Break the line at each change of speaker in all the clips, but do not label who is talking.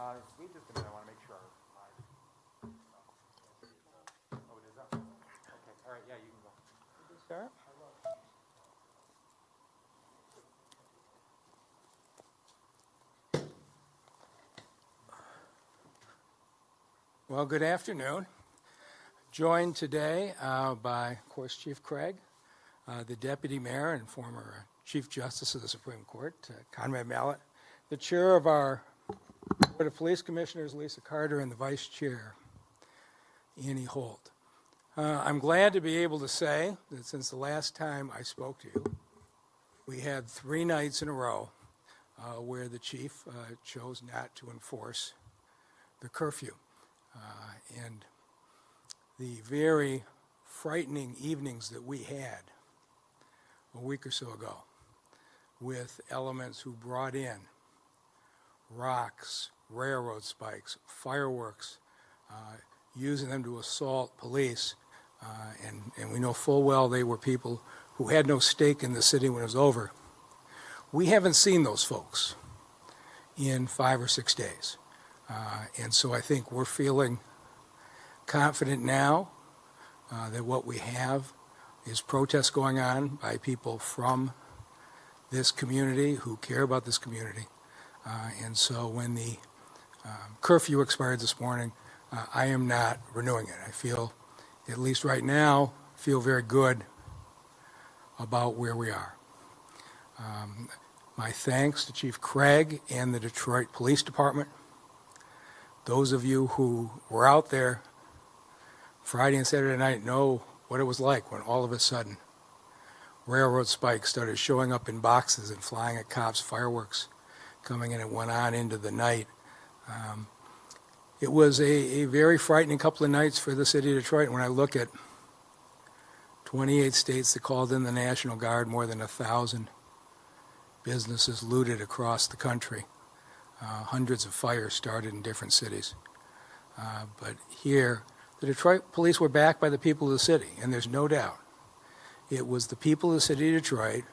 Wait just a minute, I want to make sure. Oh, it is up? Okay, all right, yeah, you can go.
Start. Well, good afternoon. Joined today by, of course, Chief Craig, the Deputy Mayor and former Chief Justice of the Supreme Court, Conrad Mallett, the Chair of our Board of Police Commissioners, Lisa Carter, and the Vice Chair, Annie Holt. I'm glad to be able to say that since the last time I spoke to you, we had 3 nights in a row where the Chief chose not to enforce the curfew. And the very frightening evenings that we had a week or so ago with elements who brought in rocks, railroad spikes, fireworks, using them to assault police, and we know full well they were people who had no stake in the city when it was over. We haven't seen those folks in 5 or 6 days. And so I think we're feeling confident now that what we have is protests going on by people from this community who care about this community. And so when the curfew expired this morning, I am not renewing it. I feel, at least right now, feel very good about where we are. My thanks to Chief Craig and the Detroit Police Department. Those of you who were out there Friday and Saturday night know what it was like when all of a sudden railroad spikes started showing up in boxes and flying at cops, fireworks coming in, and went on into the night. It was a very frightening couple of nights for the city of Detroit. When I look at 28 states that called in the National Guard, more than 1,000 businesses looted across the country. Hundreds of fires started in different cities. But here, the Detroit police were backed by the people of the city, and there's no doubt. It was the people of the city of Detroit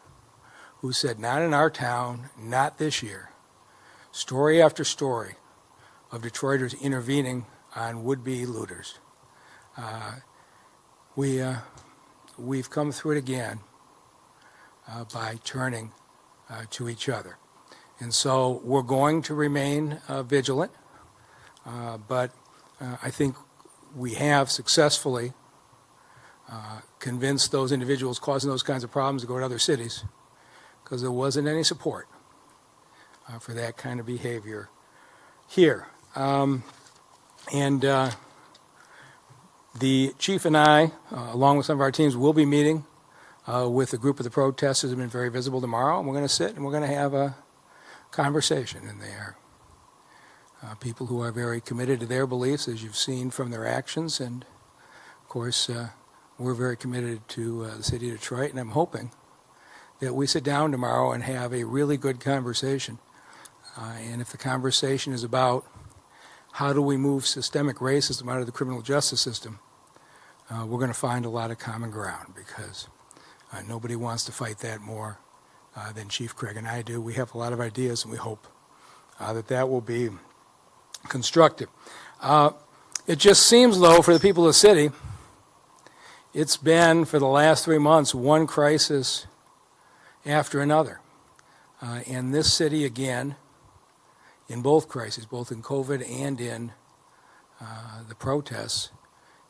who said, not in our town, not this year. Story after story of Detroiters intervening on would-be looters. We've come through it again by turning to each other. And so we're going to remain vigilant, but I think we have successfully convinced those individuals causing those kinds of problems to go to other cities because there wasn't any support for that kind of behavior here. The chief and I, along with some of our teams, will be meeting with a group of the protesters who have been very visible tomorrow, and we're going to sit and we're going to have a conversation, and they are people who are very committed to their beliefs, as you've seen from their actions, and of course we're very committed to the city of Detroit, and I'm hoping that we sit down tomorrow and have a really good conversation. And if the conversation is about how do we move systemic racism out of the criminal justice system, we're going to find a lot of common ground, because nobody wants to fight that more than Chief Craig and I do. We have a lot of ideas, and we hope that will be constructive. It just seems, though, for the people of the city, it's been, for the last 3 months, one crisis after another. And this city, again, in both crises, both in COVID and in the protests,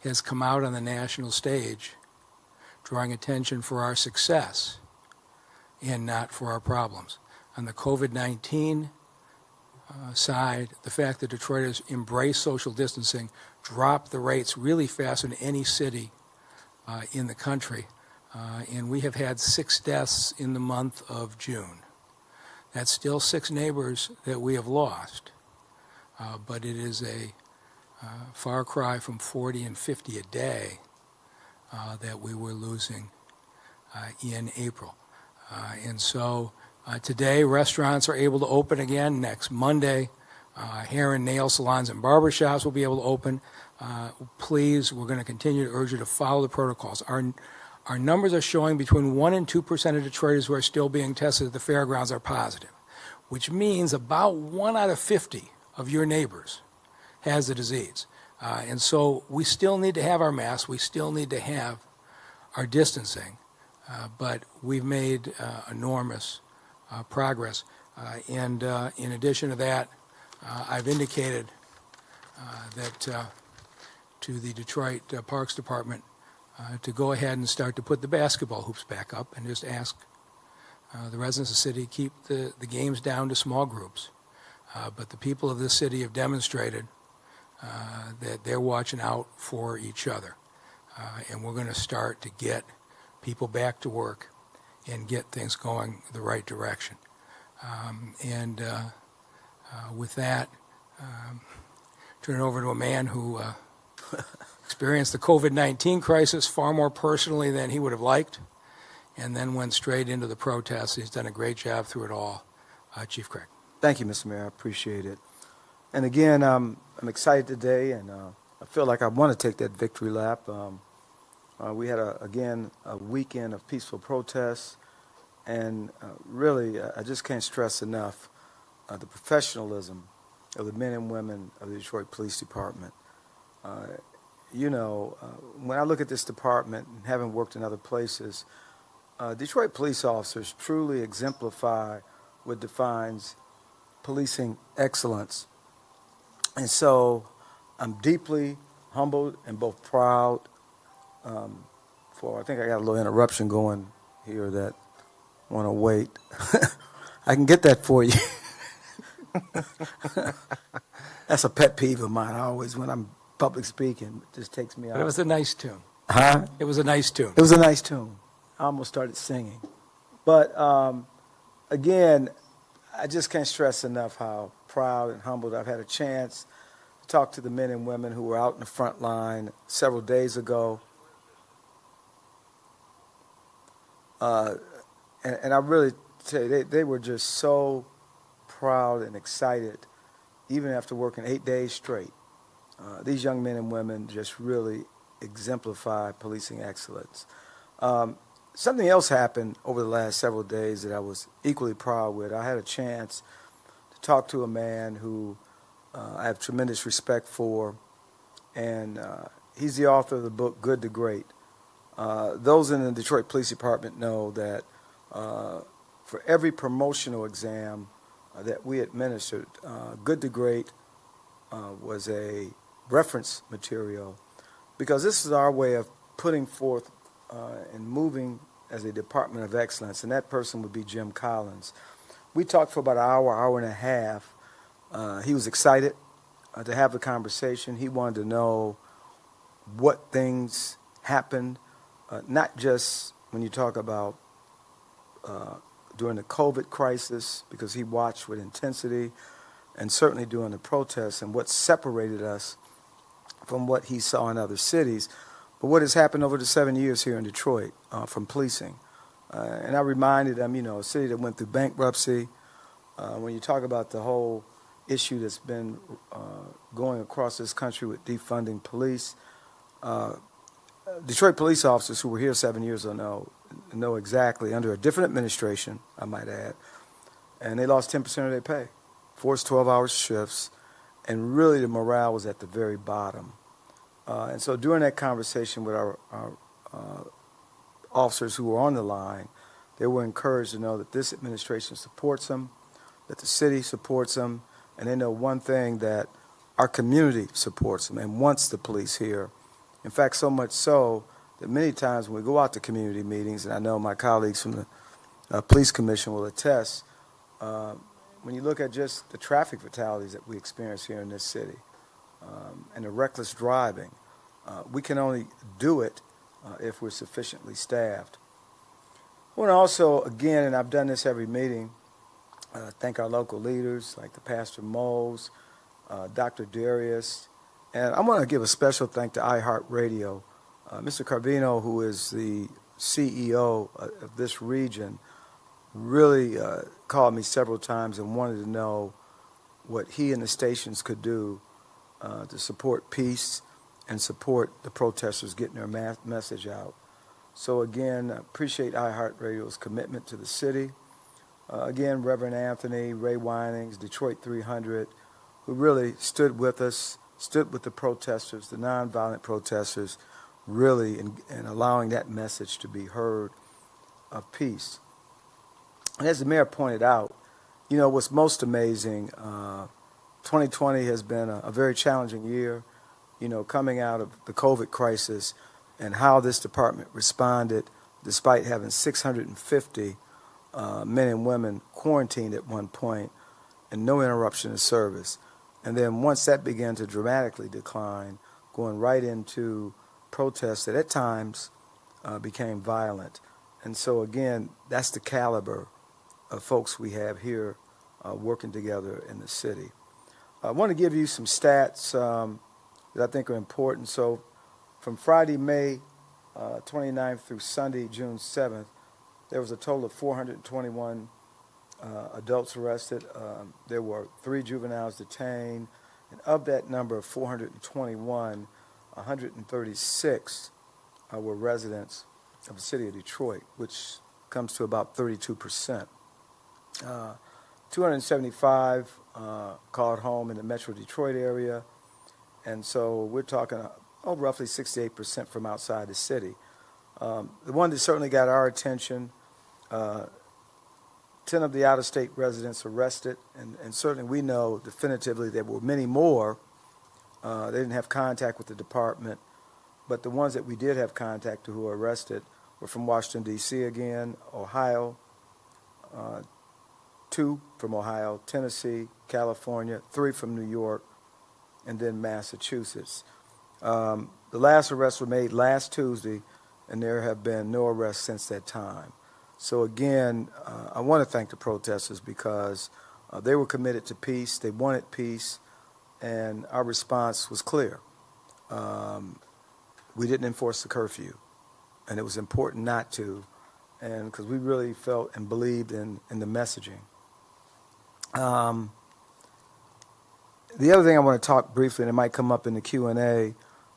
has come out on the national stage drawing attention for our success and not for our problems. On the COVID-19 side, the fact that Detroiters embrace social distancing dropped the rates really faster than any city in the country. And we have had 6 deaths in the month of June. That's still 6 neighbors that we have lost, but it is a far cry from 40 and 50 a day that we were losing in April. And so today, restaurants are able to open again. Next Monday, hair and nail salons and barbershops will be able to open. Please, we're going to continue to urge you to follow the protocols. Our numbers are showing between 1% and 2% of Detroiters who are still being tested at the fairgrounds are positive, which means about 1 out of 50 of your neighbors has the disease. And so we still need to have our masks. We still need to have our distancing. But we've made enormous progress. And in addition to that, I've indicated that to the Detroit Parks Department to go ahead and start to put the basketball hoops back up and just ask the residents of the city keep the games down to small groups. But the people of this city have demonstrated that they're watching out for each other. And we're going to start to get people back to work and get things going the right direction. With that, turn it over to a man who experienced the COVID-19 crisis far more personally than he would have liked, and then went straight into the protests. He's done a great job through it all. Chief Craig.
Thank you, Mr. Mayor. I appreciate it. And again, I'm excited today, and I feel like I want to take that victory lap. We had, again, a weekend of peaceful protests, and really, I just can't stress enough the professionalism of the men and women of the Detroit Police Department. When I look at this department, and having worked in other places, Detroit police officers truly exemplify what defines policing excellence. And so I'm deeply humbled and both proud I think I got a little interruption going here that want to wait. I can get that for you. That's a pet peeve of mine. I always, when I'm public speaking, it just takes me out.
But it was a nice tune.
Huh?
It was a nice tune.
It was a nice tune. I almost started singing. But again, I just can't stress enough how proud and humbled I've had a chance to talk to the men and women who were out in the front line several days ago. And I really tell you, they were just so proud and excited, even after working 8 days straight. These young men and women just really exemplify policing excellence. Something else happened over the last several days that I was equally proud with. I had a chance to talk to a man who I have tremendous respect for, and he's the author of the book Good to Great. Those in the Detroit Police Department know that for every promotional exam that we administered, Good to Great was a reference material, because this is our way of putting forth and moving as a department of excellence, and that person would be Jim Collins. We talked for about an hour and a half. He was excited to have the conversation. He wanted to know what things happened, not just when you talk about during the COVID crisis, because he watched with intensity, and certainly during the protests and what separated us from what he saw in other cities, but what has happened over the 7 years here in Detroit from policing. And I reminded him, a city that went through bankruptcy. When you talk about the whole issue that's been going across this country with defunding police, Detroit police officers who were here 7 years ago know exactly, under a different administration, I might add, and they lost 10% of their pay, forced 12-hour shifts, and really the morale was at the very bottom. And so during that conversation with our officers who were on the line, they were encouraged to know that this administration supports them, that the city supports them, and they know one thing, that our community supports them and wants the police here. In fact, so much so that many times when we go out to community meetings, and I know my colleagues from the Police Commission will attest, when you look at just the traffic fatalities that we experience here in this city and the reckless driving, we can only do it if we're sufficiently staffed. I want to also, again, and I've done this every meeting, thank our local leaders like the Pastor Moles, Dr. Darius, and I want to give a special thank to iHeartRadio. Mr. Carvino, who is the CEO of this region, really called me several times and wanted to know what he and the stations could do to support peace and support the protesters getting their message out. So again, I appreciate iHeartRadio's commitment to the city. Again, Reverend Anthony, Ray Winings, Detroit 300, who really stood with us, stood with the protesters, the nonviolent protesters, really in allowing that message to be heard of peace. And as the mayor pointed out, you know, what's most amazing, 2020 has been a very challenging year, you know, coming out of the COVID crisis and how this department responded despite having 650 men and women quarantined at one point and no interruption of service. And then once that began to dramatically decline, going right into protests that at times became violent. And so again, that's the caliber of folks we have here working together in the city. I want to give you some stats that I think are important. So from Friday, May 29th through Sunday, June 7th, there was a total of 421 adults arrested. There were 3 juveniles detained. And of that number of 421, 136 were residents of the city of Detroit, which comes to about 32%. 275 called home in the Metro Detroit area, and so we're talking roughly 68% from outside the city. The one that certainly got our attention, 10 of the out-of-state residents arrested, and certainly we know definitively there were many more. They didn't have contact with the department, but the ones that we did have contact to who were arrested were from Washington, D.C. again, Ohio, 2 from Ohio, Tennessee, California, 3 from New York, and then Massachusetts. The last arrests were made last Tuesday, and there have been no arrests since that time. So again, I want to thank the protesters because they were committed to peace, they wanted peace, and our response was clear. We didn't enforce the curfew, and it was important not to, and because we really felt and believed in the messaging. The other thing I want to talk briefly, and it might come up in the Q&A,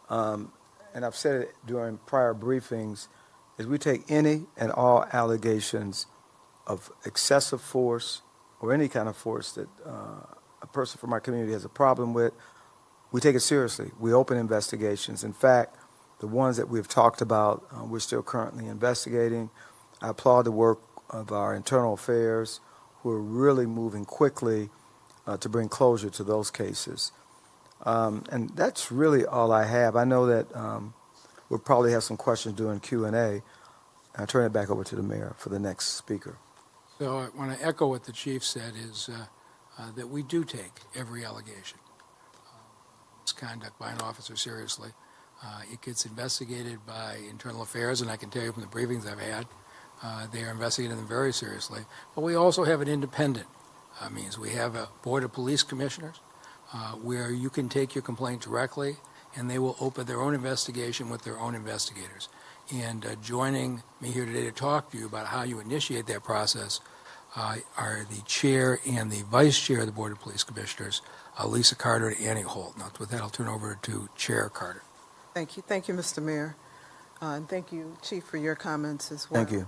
and I've said it during prior briefings, is we take any and all allegations of excessive force or any kind of force that a person from our community has a problem with. We take it seriously. We open investigations. In fact, the ones that we've talked about, we're still currently investigating. I applaud the work of our internal affairs, who are really moving quickly to bring closure to those cases. And that's really all I have. I know that we'll probably have some questions during Q&A. I'll turn it back over to the mayor for the next speaker.
So I want to echo what the chief said is that we do take every allegation of misconduct by an officer seriously. It gets investigated by internal affairs, and I can tell you from the briefings I've had, they are investigating them very seriously. But we also have an independent means. We have a board of police commissioners where you can take your complaint directly, and they will open their own investigation with their own investigators. And joining me here today to talk to you about how you initiate that process are the chair and the vice chair of the board of police commissioners, Lisa Carter and Annie Holt. Now, with that, I'll turn over to Chair Carter.
Thank you. Thank you, Mr. Mayor. And thank you, Chief, for your comments as well.
Thank you.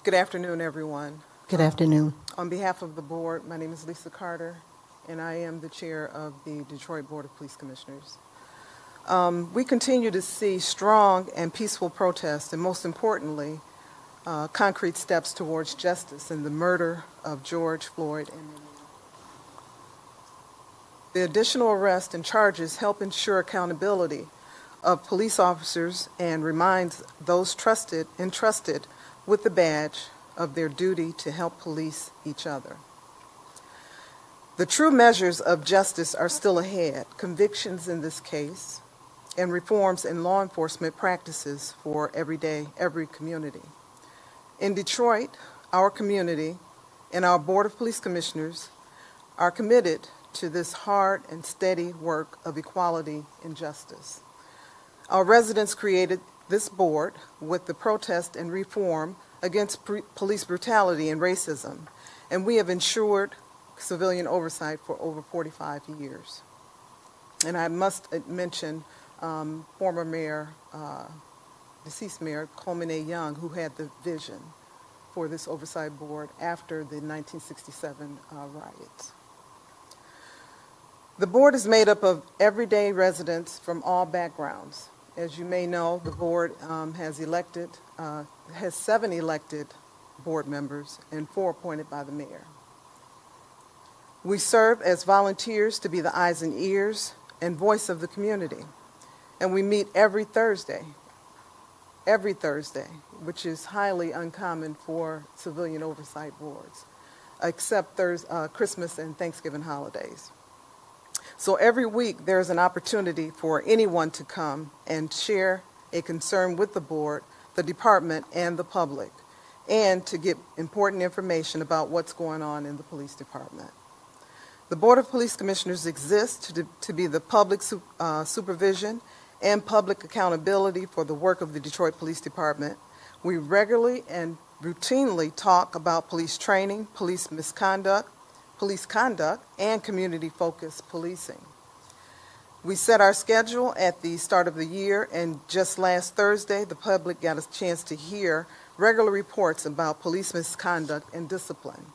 Good afternoon, everyone.
Good afternoon.
On behalf of the board, my name is Lisa Carter, and I am the chair of the Detroit Board of Police Commissioners. We continue to see strong and peaceful protests, and most importantly, concrete steps towards justice in the murder of George Floyd. The additional arrests and charges help ensure accountability of police officers and reminds those entrusted with the badge of their duty to help police each other. The true measures of justice are still ahead, convictions in this case, and reforms in law enforcement practices for every community. In Detroit, our community and our Board of Police Commissioners are committed to this hard and steady work of equality and justice. Our residents created this board with the protest and reform against police brutality and racism, and we have ensured civilian oversight for over 45 years. And I must mention former mayor, deceased mayor Coleman A. Young, who had the vision for this oversight board after the 1967 riots. The board is made up of everyday residents from all backgrounds. As you may know, the board has 7 elected board members and 4 appointed by the mayor. We serve as volunteers to be the eyes and ears and voice of the community. And we meet every Thursday, which is highly uncommon for civilian oversight boards, except Christmas and Thanksgiving holidays. So every week there's an opportunity for anyone to come and share a concern with the board, the department, and the public, and to get important information about what's going on in the police department. The Board of Police Commissioners exists to be the public supervision and public accountability for the work of the Detroit Police Department. We regularly and routinely talk about police training, police misconduct, police conduct, and community-focused policing. We set our schedule at the start of the year, and just last Thursday, the public got a chance to hear regular reports about police misconduct and discipline.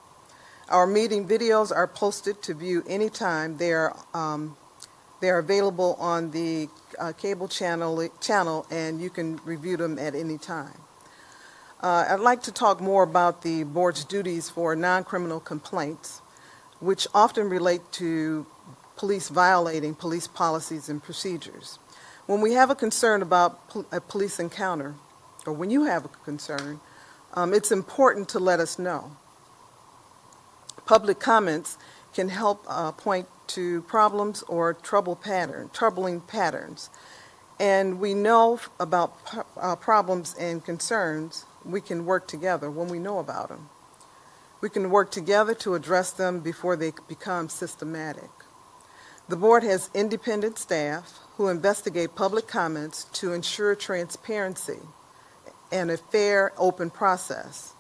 Our meeting videos are posted to view anytime. They are available on the cable channel, and you can review them at any time. I'd like to talk more about the board's duties for non-criminal complaints, which often relate to police violating police policies and procedures. When we have a concern about a police encounter, or when you have a concern, it's important to let us know. Public comments can help point to problems or troubling patterns. And we know about problems and concerns. We can work together when we know about them. We can work together to address them before they become systematic. The board has independent staff who investigate public comments to ensure transparency and a fair, open process.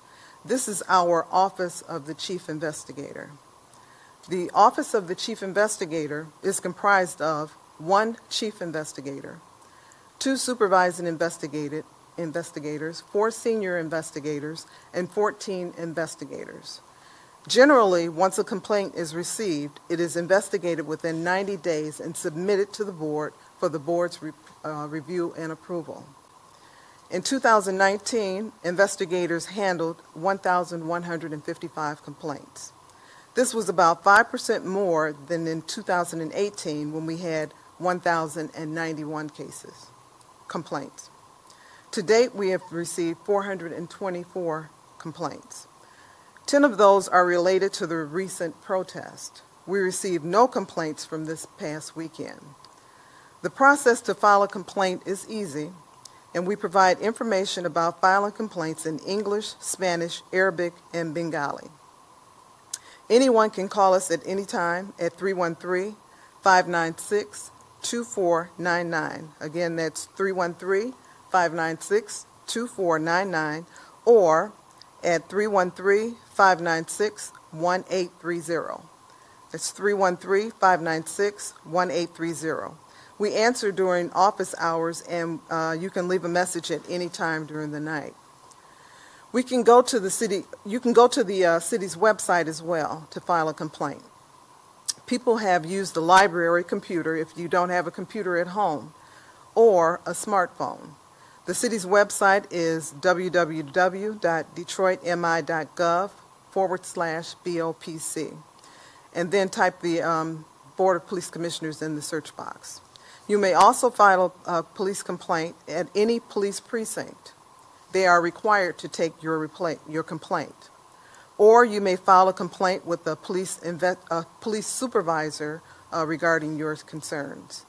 This is our Office of the Chief Investigator. The Office of the Chief Investigator is comprised of 1 chief investigator, 2 supervising investigators, 4 senior investigators, and 14 investigators. Generally, once a complaint is received, it is investigated within 90 days and submitted to the board for the board's review and approval. In 2019, investigators handled 1,155 complaints. This was about 5% more than in 2018 when we had 1,091 complaints. To date, we have received 424 complaints. 10 of those are related to the recent protest. We received no complaints from this past weekend. The process to file a complaint is easy, and we provide information about filing complaints in English, Spanish, Arabic, and Bengali. Anyone can call us at any time at 313-596-2499. Again, that's 313-596-2499, or at 313-596-1830. That's 313-596-1830. We answer during office hours, and you can leave a message at any time during the night. You can go to the city's website as well to file a complaint. People have used the library computer if you don't have a computer at home, or a smartphone. The city's website is www.detroitmi.gov/BOPC, and then type the Board of Police Commissioners in the search box. You may also file a police complaint at any police precinct. They are required to take your complaint. Or you may file a complaint with a police supervisor regarding your concerns.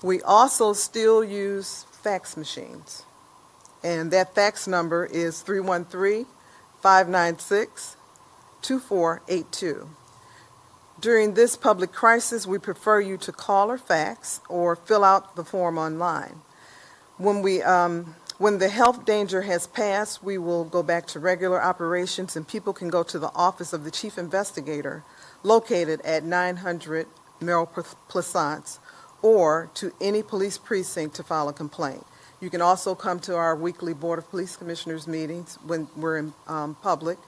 We also still use fax machines, and that fax number is 313-596-2482. During this public crisis, we prefer you to call or fax or fill out the form online. When the health danger has passed, we will go back to regular operations, and people can go to the Office of the Chief Investigator, located at 900 Merrill Plaisance, or to any police precinct to file a complaint. You can also come to our weekly Board of Police Commissioners meetings when we're in public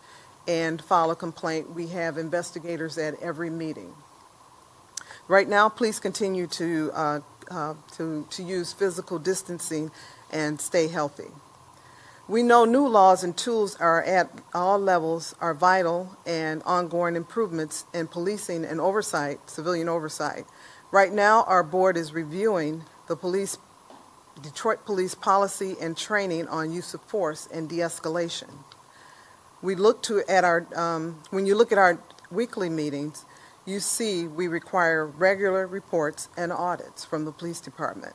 and file a complaint. We have investigators at every meeting. Right now, please continue to use physical distancing and stay healthy. We know new laws and tools are at all levels are vital, and ongoing improvements in policing and oversight, civilian oversight. Right now, our board is reviewing the Detroit Police policy and training on use of force and de-escalation. We look at our when you look at our weekly meetings, you see we require regular reports and audits from the police department.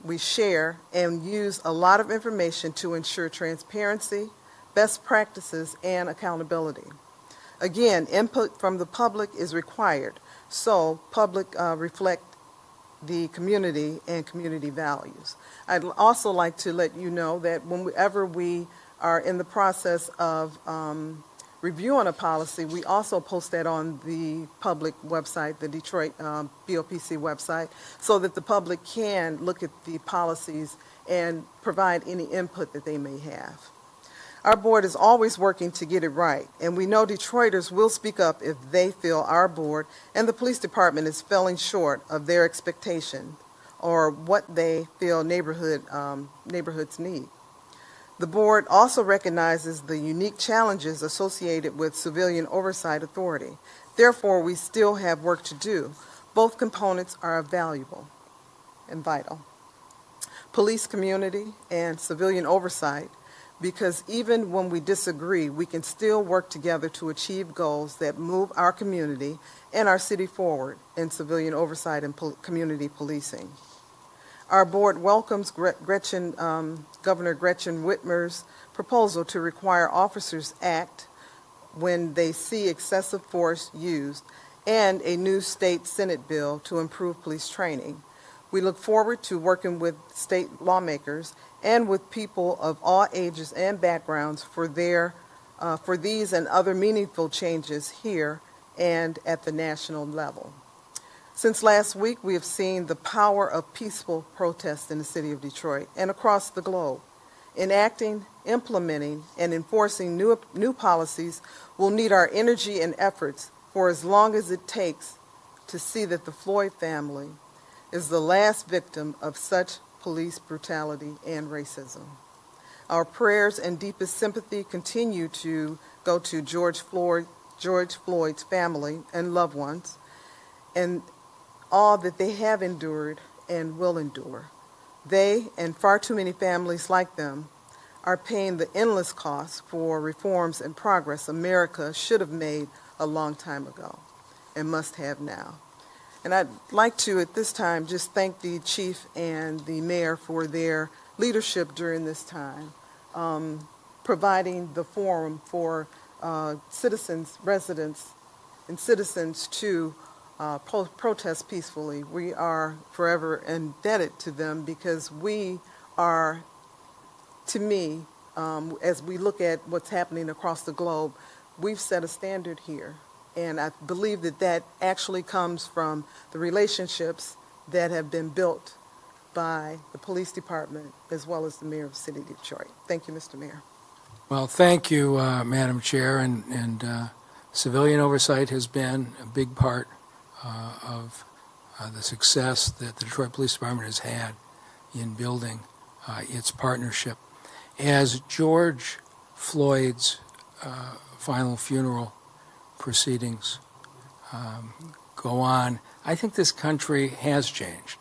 We share, and use a lot of information to ensure transparency, best practices, and accountability. Again, input from the public is required, so public reflect the community and community values. I'd also like to let you know that whenever we are in the process of reviewing a policy, we also post that on the public website, the Detroit BOPC website, so that the public can look at the policies and provide any input that they may have. Our board is always working to get it right, and we know Detroiters will speak up if they feel our board and the police department is falling short of their expectation or what they feel neighborhoods need. The board also recognizes the unique challenges associated with civilian oversight authority. Therefore, we still have work to do. Both components are valuable and vital. Police community and civilian oversight, because even when we disagree, we can still work together to achieve goals that move our community and our city forward in civilian oversight and community policing. Our board welcomes Governor Gretchen Whitmer's proposal to require officers act when they see excessive force used, and a new state Senate bill to improve police training. We look forward to working with state lawmakers and with people of all ages and backgrounds for these and other meaningful changes here and at the national level. Since last week, we have seen the power of peaceful protest in the city of Detroit and across the globe. Enacting, implementing, and enforcing new policies will need our energy and efforts for as long as it takes to see that the Floyd family is the last victim of such police brutality and racism. Our prayers and deepest sympathy continue to go to George Floyd's family and loved ones, and all that they have endured and will endure. They, and far too many families like them, are paying the endless cost for reforms and progress America should have made a long time ago and must have now. And I'd like to, at this time, just thank the chief and the mayor for their leadership during this time, providing the forum for citizens, residents, and citizens to protest peacefully. We are forever indebted to them, because we are, to me, as we look at what's happening across the globe, we've set a standard here. And I believe that that actually comes from the relationships that have been built by the police department as well as the mayor of the city of Detroit. Thank you, Mr. Mayor.
Well, thank you, Madam Chair, and civilian oversight has been a big part of the success that the Detroit Police Department has had in building its partnership. As George Floyd's final funeral proceedings go on, I think this country has changed.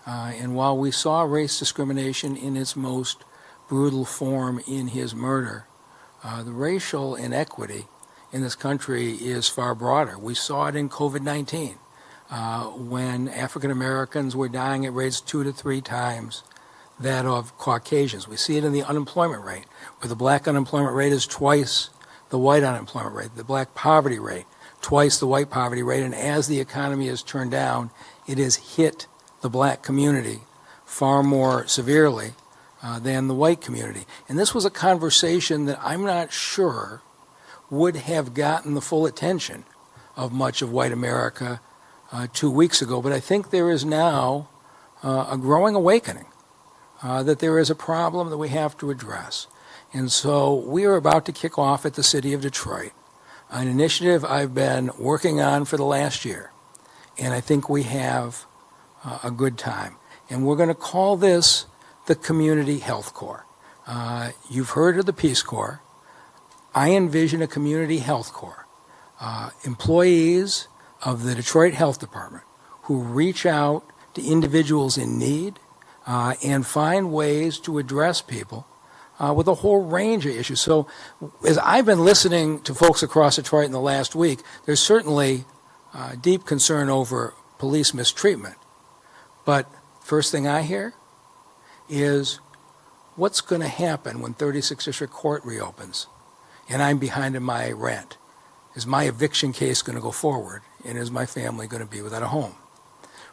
And while we saw race discrimination in its most brutal form in his murder, the racial inequity in this country is far broader. We saw it in COVID-19, when African Americans were dying at rates 2 to 3 times that of Caucasians. We see it in the unemployment rate, where the black unemployment rate is twice the white unemployment rate, the black poverty rate, twice the white poverty rate, and as the economy has turned down, it has hit the black community far more severely than the white community. And this was a conversation that I'm not sure would have gotten the full attention of much of white America 2 weeks ago, but I think there is now a growing awakening that there is a problem that we have to address. And so we are about to kick off at the City of Detroit an initiative I've been working on for the last year. and I think we have a good time. And we're going to call this the Community Health Corps. You've heard of the Peace Corps. I envision a Community Health Corps. Employees of the Detroit Health Department who reach out to individuals in need and find ways to address people with a whole range of issues. So as I've been listening to folks across Detroit in the last week, there's certainly deep concern over police mistreatment. But first thing I hear is what's going to happen when 36th District Court reopens and I'm behind in my rent? Is my eviction case going to go forward? And is my family going to be without a home?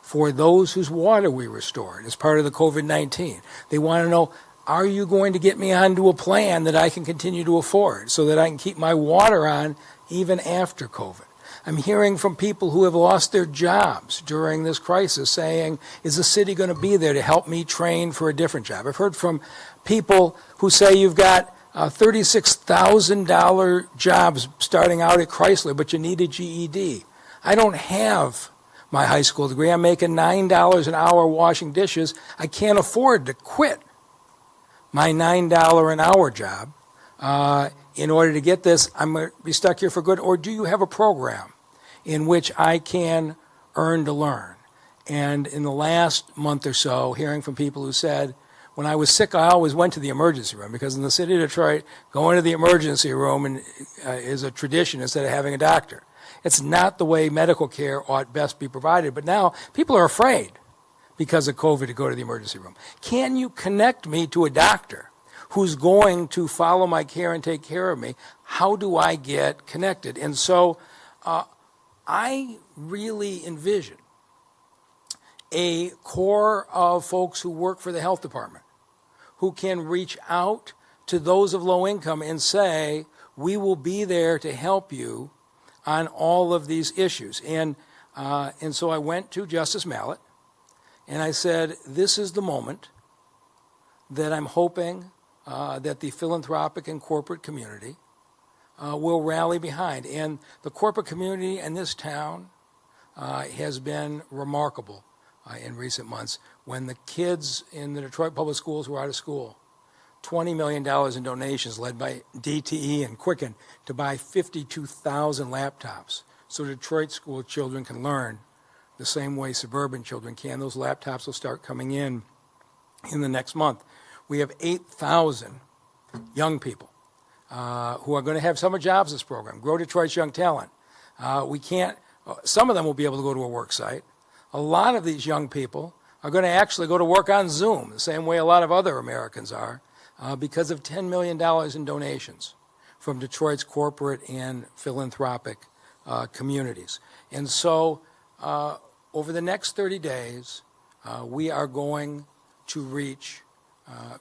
For those whose water we restored as part of the COVID-19, they want to know, are you going to get me onto a plan that I can continue to afford so that I can keep my water on even after COVID? I'm hearing from people who have lost their jobs during this crisis saying, is the city going to be there to help me train for a different job? I've heard from people who say you've got $36,000 jobs starting out at Chrysler, but you need a GED. I don't have my high school degree. I'm making $9 an hour washing dishes. I can't afford to quit my $9 an hour job in order to get this. I'm going to be stuck here for good. Or do you have a program in which I can earn to learn? And in the last month or so, hearing from people who said, when I was sick, I always went to the emergency room, because in the city of Detroit, going to the emergency room is a tradition instead of having a doctor. It's not the way medical care ought best be provided. But now people are afraid because of COVID to go to the emergency room. Can you connect me to a doctor who's going to follow my care and take care of me? How do I get connected? And so I really envision a core of folks who work for the health department who can reach out to those of low income and say, we will be there to help you on all of these issues. And so I went to Justice Mallet and I said, this is the moment that I'm hoping that the philanthropic and corporate community will rally behind. And the corporate community in this town has been remarkable in recent months. When the kids in the Detroit Public Schools were out of school, $20 million in donations led by DTE and Quicken to buy 52,000 laptops so Detroit school children can learn the same way suburban children can. Those laptops will start coming in the next month. We have 8,000 young people who are going to have summer jobs this program. Grow Detroit's Young Talent. Some of them will be able to go to a work site. A lot of these young people are going to actually go to work on Zoom, the same way a lot of other Americans are, because of $10 million in donations from Detroit's corporate and philanthropic communities. And so over the next 30 days, we are going to reach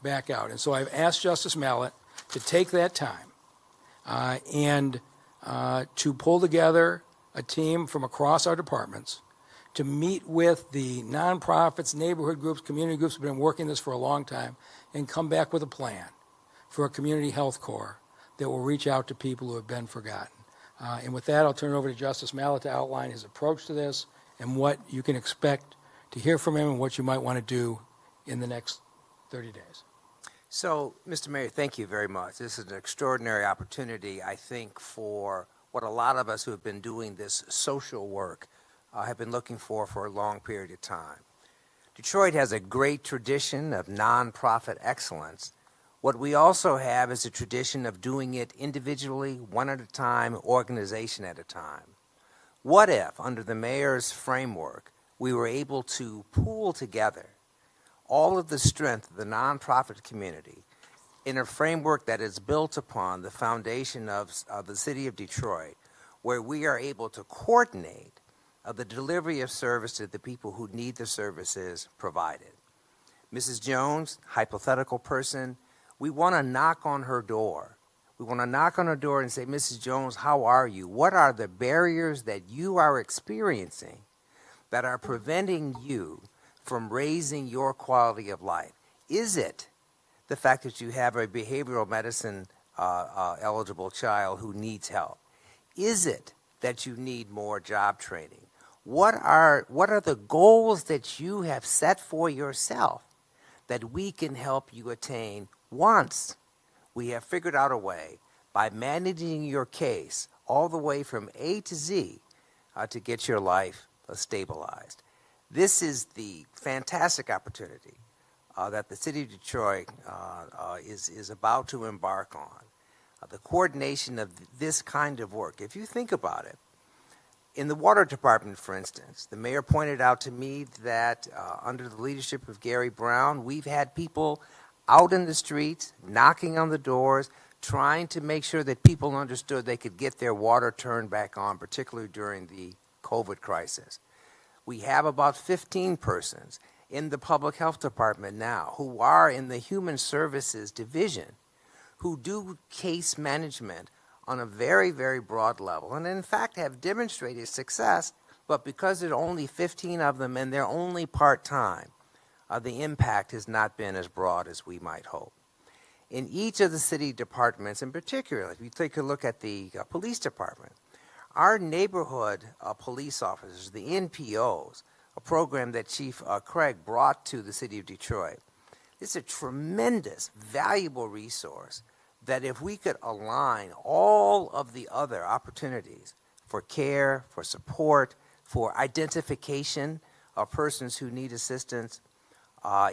back out. And so I've asked Justice Mallet to take that time and to pull together a team from across our departments to meet with the nonprofits, neighborhood groups, community groups who have been working this for a long time, and come back with a plan for a community health corps that will reach out to people who have been forgotten. And with that, I'll turn it over to Justice Mallet to outline his approach to this and what you can expect to hear from him and what you might want to do in the next 30 days.
So, Mr. Mayor, thank you very much. This is an extraordinary opportunity, I think, for what a lot of us who have been doing this social work have been looking for a long period of time. Detroit has a great tradition of nonprofit excellence. What we also have is a tradition of doing it individually, one at a time, organization at a time. What if, under the mayor's framework, we were able to pool together all of the strength of the nonprofit community in a framework that is built upon the foundation of the city of Detroit, where we are able to coordinate the delivery of service to the people who need the services provided. Mrs. Jones, hypothetical person, we want to knock on her door. We want to knock on her door and say, Mrs. Jones, how are you? What are the barriers that you are experiencing that are preventing you from raising your quality of life? Is it the fact that you have a behavioral medicine eligible child who needs help? Is it that you need more job training? What are the goals that you have set for yourself that we can help you attain once we have figured out a way by managing your case all the way from A to Z to get your life stabilized? This is the fantastic opportunity that the City of Detroit is about to embark on. The coordination of this kind of work. If you think about it, in the water department, for instance, the mayor pointed out to me that under the leadership of Gary Brown, we've had people out in the streets, knocking on the doors, trying to make sure that people understood they could get their water turned back on, particularly during the COVID crisis. We have about 15 persons in the public health department now who are in the human services division who do case management on a very, very broad level, and in fact have demonstrated success, but because there are only 15 of them and they're only part-time, the impact has not been as broad as we might hope. In each of the city departments, in particular, if you take a look at the police department, our neighborhood police officers, the NPOs, a program that Chief Craig brought to the city of Detroit, it's a tremendous, valuable resource that if we could align all of the other opportunities for care, for support, for identification of persons who need assistance,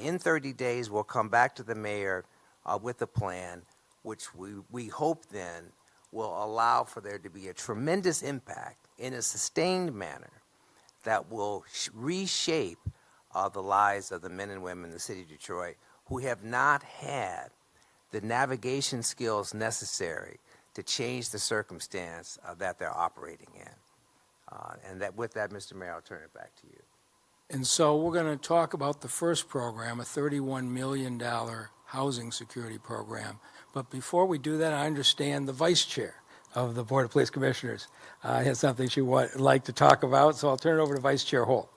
in 30 days we'll come back to the mayor with a plan which we hope then will allow for there to be a tremendous impact in a sustained manner that will reshape the lives of the men and women in the city of Detroit who have not had the navigation skills necessary to change the circumstance that they're operating in. And that, with that, Mr. Mayor, I'll turn it back to you.
And so we're going to talk about the first program, a $31 million housing security program. But before we do that, I understand the vice chair of the Board of Police Commissioners has something she would like to talk about, so I'll turn it over to Vice Chair Holt.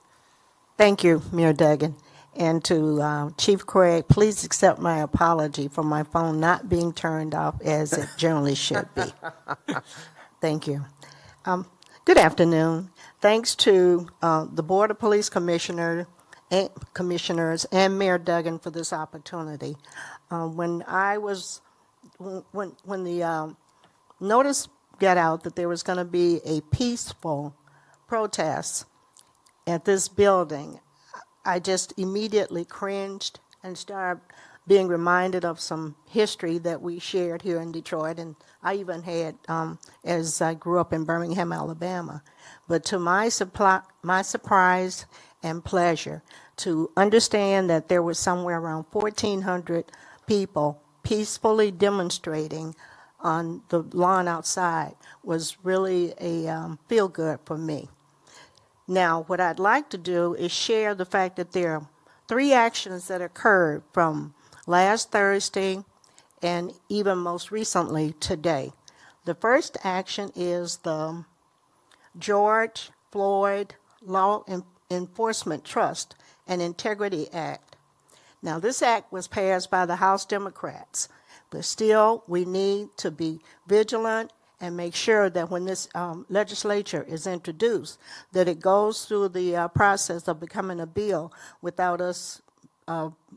Thank you, Mayor Duggan. And to Chief Craig, please accept my apology for my phone not being turned off as it generally should be. Thank you. Good afternoon. Thanks to the Board of Police Commissioners and Mayor Duggan for this opportunity. When the notice got out that there was going to be a peaceful protest at this building, I just immediately cringed and started being reminded of some history that we shared here in Detroit, and I even had as I grew up in Birmingham, Alabama. But to my surprise and pleasure to understand that there was somewhere around 1,400 people peacefully demonstrating on the lawn outside was really a feel-good for me. Now, what I'd like to do is share the fact that there are 3 actions that occurred from last Thursday and even most recently today. The first action is the George Floyd Law Enforcement Trust and Integrity Act. Now, this act was passed by the House Democrats, but still we need to be vigilant and make sure that when this legislature is introduced, that it goes through the process of becoming a bill without us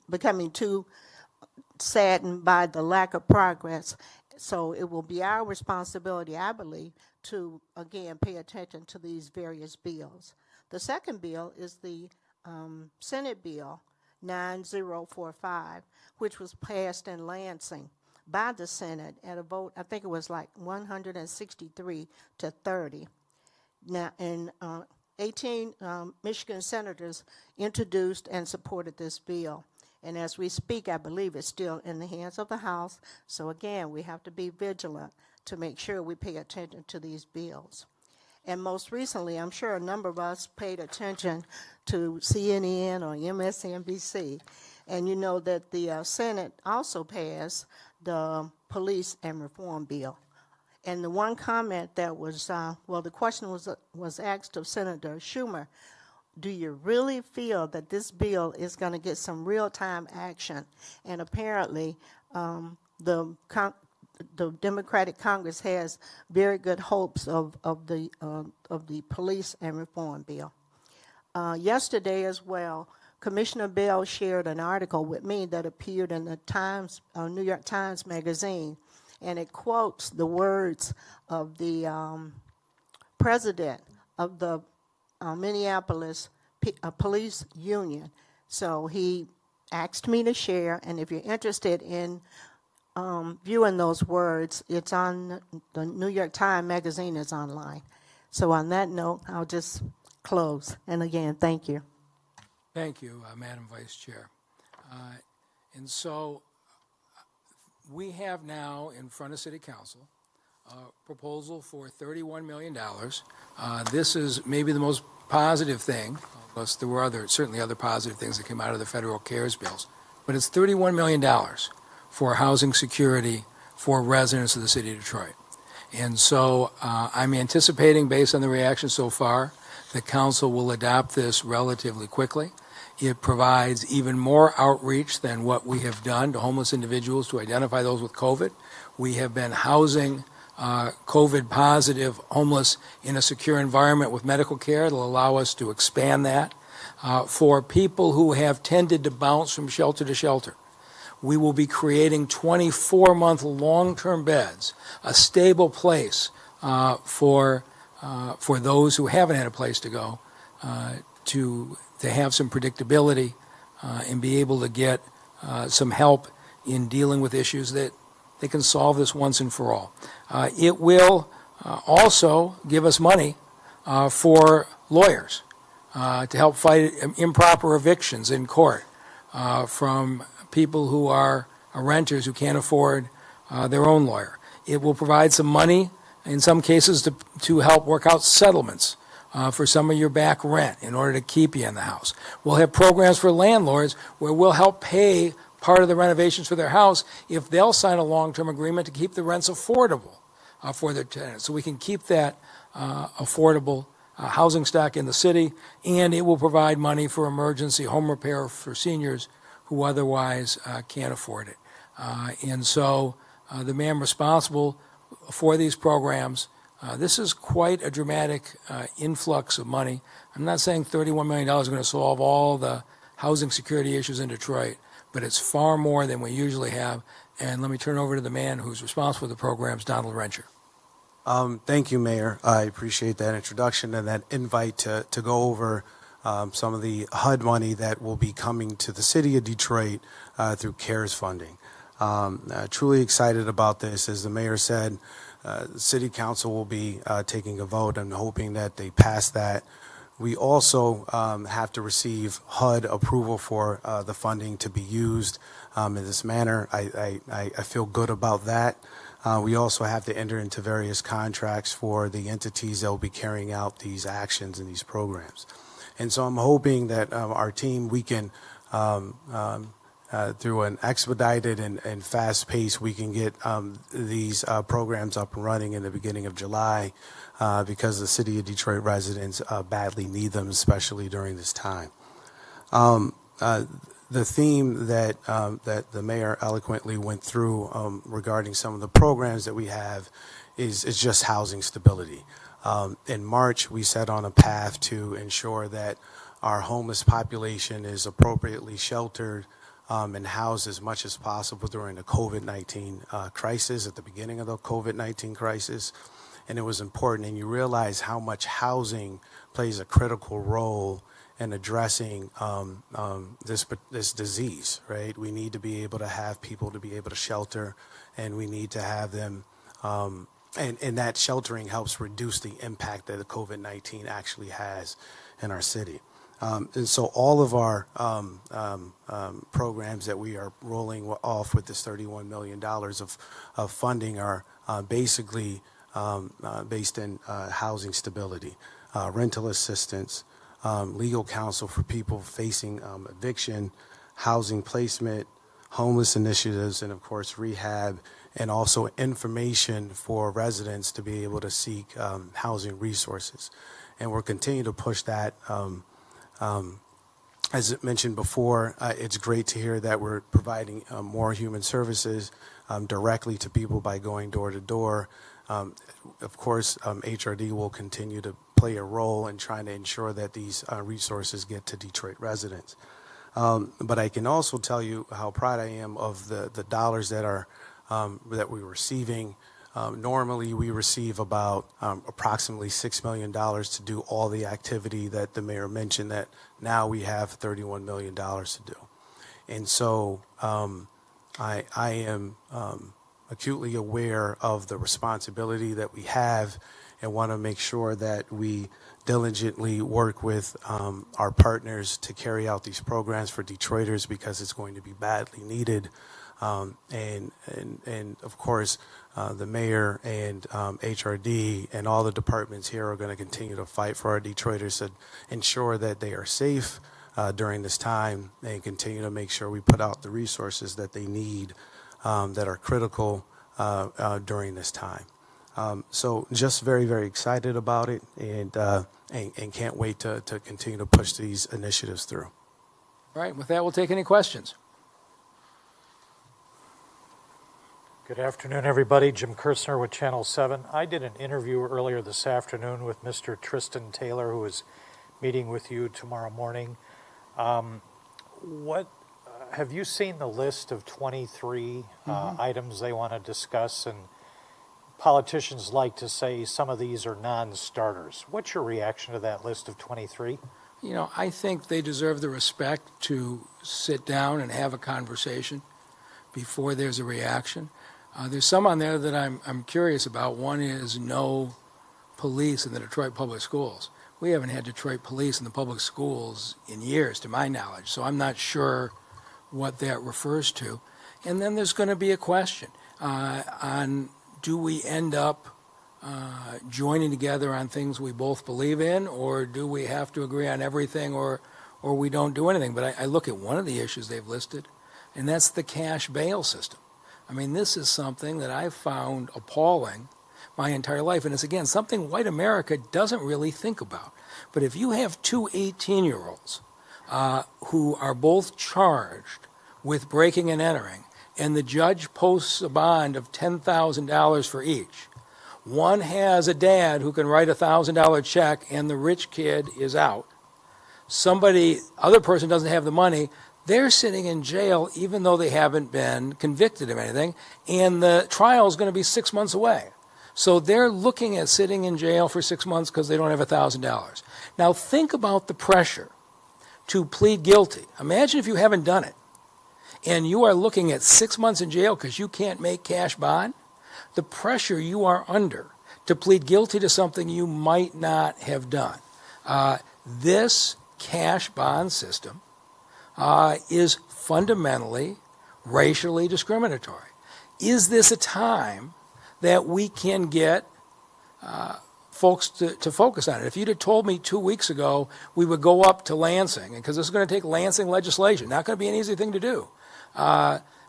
becoming too saddened by the lack of progress. So it will be our responsibility, I believe, to, again, pay attention to these various bills. The second bill is the Senate Bill 9045, which was passed in Lansing by the Senate at a vote, I think it was like 163 to 30. Now, and 18 Michigan senators introduced and supported this bill. And as we speak, I believe it's still in the hands of the House. So again, we have to be vigilant to make sure we pay attention to these bills. And most recently, I'm sure a number of us paid attention to CNN or MSNBC. And you know that the Senate also passed the Police and Reform Bill. And the one comment that was, the question was asked of Senator Schumer, do you really feel that this bill is going to get some real-time action? And apparently, the Democratic Congress has very good hopes of the Police and Reform Bill. yesterday as well, Commissioner Bell shared an article with me that appeared in the New York Times magazine, and it quotes the words of the president of the Minneapolis Police Union. So he asked me to share, and if you're interested in viewing those words, it's on the New York Times magazine is online. So on that note, I'll just close. And again, thank you.
Thank you, Madam Vice Chair. And so we have now in front of City Council a proposal for $31 million. This is maybe the most positive thing, plus there were certainly other positive things that came out of the federal CARES bills, but it's $31 million for housing security for residents of the city of Detroit. And so I'm anticipating, based on the reaction so far, the council will adopt this relatively quickly. It provides even more outreach than what we have done to homeless individuals to identify those with COVID. We have been housing COVID-positive homeless in a secure environment with medical care. It'll allow us to expand that. For people who have tended to bounce from shelter to shelter, we will be creating 24-month long-term beds, a stable place for those who haven't had a place to go, to have some predictability and be able to get some help in dealing with issues that they can solve this once and for all. It will also give us money for lawyers to help fight improper evictions in court from people who are renters who can't afford their own lawyer. It will provide some money, in some cases, to help work out settlements for some of your back rent in order to keep you in the house. We'll have programs for landlords where we'll help pay part of the renovations for their house if they'll sign a long-term agreement to keep the rents affordable for their tenants. So we can keep that affordable housing stock in the city, and it will provide money for emergency home repair for seniors who otherwise can't afford it. And so the man responsible for these programs, this is quite a dramatic influx of money. I'm not saying $31 million is going to solve all the housing security issues in Detroit, but it's far more than we usually have. And let me turn over to the man who's responsible for the programs, Donald Rencher.
Thank you, Mayor. I appreciate that introduction and that invite to go over some of the HUD money that will be coming to the city of Detroit through CARES funding. Truly excited about this. As the mayor said, the city council will be taking a vote and hoping that they pass that. We also have to receive HUD approval for the funding to be used in this manner. I feel good about that. We also have to enter into various contracts for the entities that will be carrying out these actions and these programs. And so I'm hoping that our team, we can, through an expedited and fast pace, we can get these programs up and running in the beginning of July because the city of Detroit residents badly need them, especially during this time. The theme that the mayor eloquently went through regarding some of the programs that we have is just housing stability. In March, we set on a path to ensure that our homeless population is appropriately sheltered and housed as much as possible during the COVID-19 crisis, at the beginning of the COVID-19 crisis. And it was important, and you realize how much housing plays a critical role in addressing this disease, right? We need to be able to have people to be able to shelter, and we need to have them, and that sheltering helps reduce the impact that the COVID-19 actually has in our city. And so all of our programs that we are rolling off with this $31 million of funding are basically based in housing stability, rental assistance, legal counsel for people facing eviction, housing placement, homeless initiatives, and of course rehab, and also information for residents to be able to seek housing resources. And we're continuing to push that. As it mentioned before, it's great to hear that we're providing more human services directly to people by going door to door. Of course, HRD will continue to play a role in trying to ensure that these resources get to Detroit residents. But I can also tell you how proud I am of the dollars that are that we're receiving. Normally, we receive about approximately $6 million to do all the activity that the mayor mentioned, that now we have $31 million to do. And so I am acutely aware of the responsibility that we have and want to make sure that we diligently work with our partners to carry out these programs for Detroiters, because it's going to be badly needed. And of course, the mayor and HRD and all the departments here are going to continue to fight for our Detroiters to ensure that they are safe during this time, and continue to make sure we put out the resources that they need that are critical during this time. So just very, very excited about it, and can't wait to continue to push these initiatives through.
All right, with that, we'll take any questions.
Good afternoon, everybody. Jim Kirsner with Channel 7. I did an interview earlier this afternoon with Mr. Tristan Taylor, who is meeting with you tomorrow morning. What have you seen the list of 23 items they want to discuss? And politicians like to say some of these are non-starters. What's your reaction to that list of 23?
You know, I think they deserve the respect to sit down and have a conversation before there's a reaction. There's some on there that I'm curious about. One is no police in the Detroit public schools. We haven't had Detroit police in the public schools in years, to my knowledge, so I'm not sure what that refers to. And then there's going to be a question on, do we end up joining together on things we both believe in, or do we have to agree on everything, or we don't do anything? But I look at one of the issues they've listed, and that's the cash bail system. I mean, this is something that I've found appalling my entire life, and it's, again, something white America doesn't really think about. But if you have two 18-year-olds who are both charged with breaking and entering, and the judge posts a bond of $10,000 for each, one has a dad who can write a $1,000 check, and the rich kid is out. Other person doesn't have the money. They're sitting in jail even though they haven't been convicted of anything, and the trial is going to be 6 months away. So they're looking at sitting in jail for 6 months because they don't have $1,000. Now think about the pressure to plead guilty. Imagine if you haven't done it, and you are looking at 6 months in jail because you can't make cash bond. The pressure you are under to plead guilty to something you might not have done. This cash bond system is fundamentally racially discriminatory. Is this a time that we can get folks to focus on it? If you'd have told me 2 weeks ago we would go up to Lansing, because this is going to take Lansing legislation, not going to be an easy thing to do.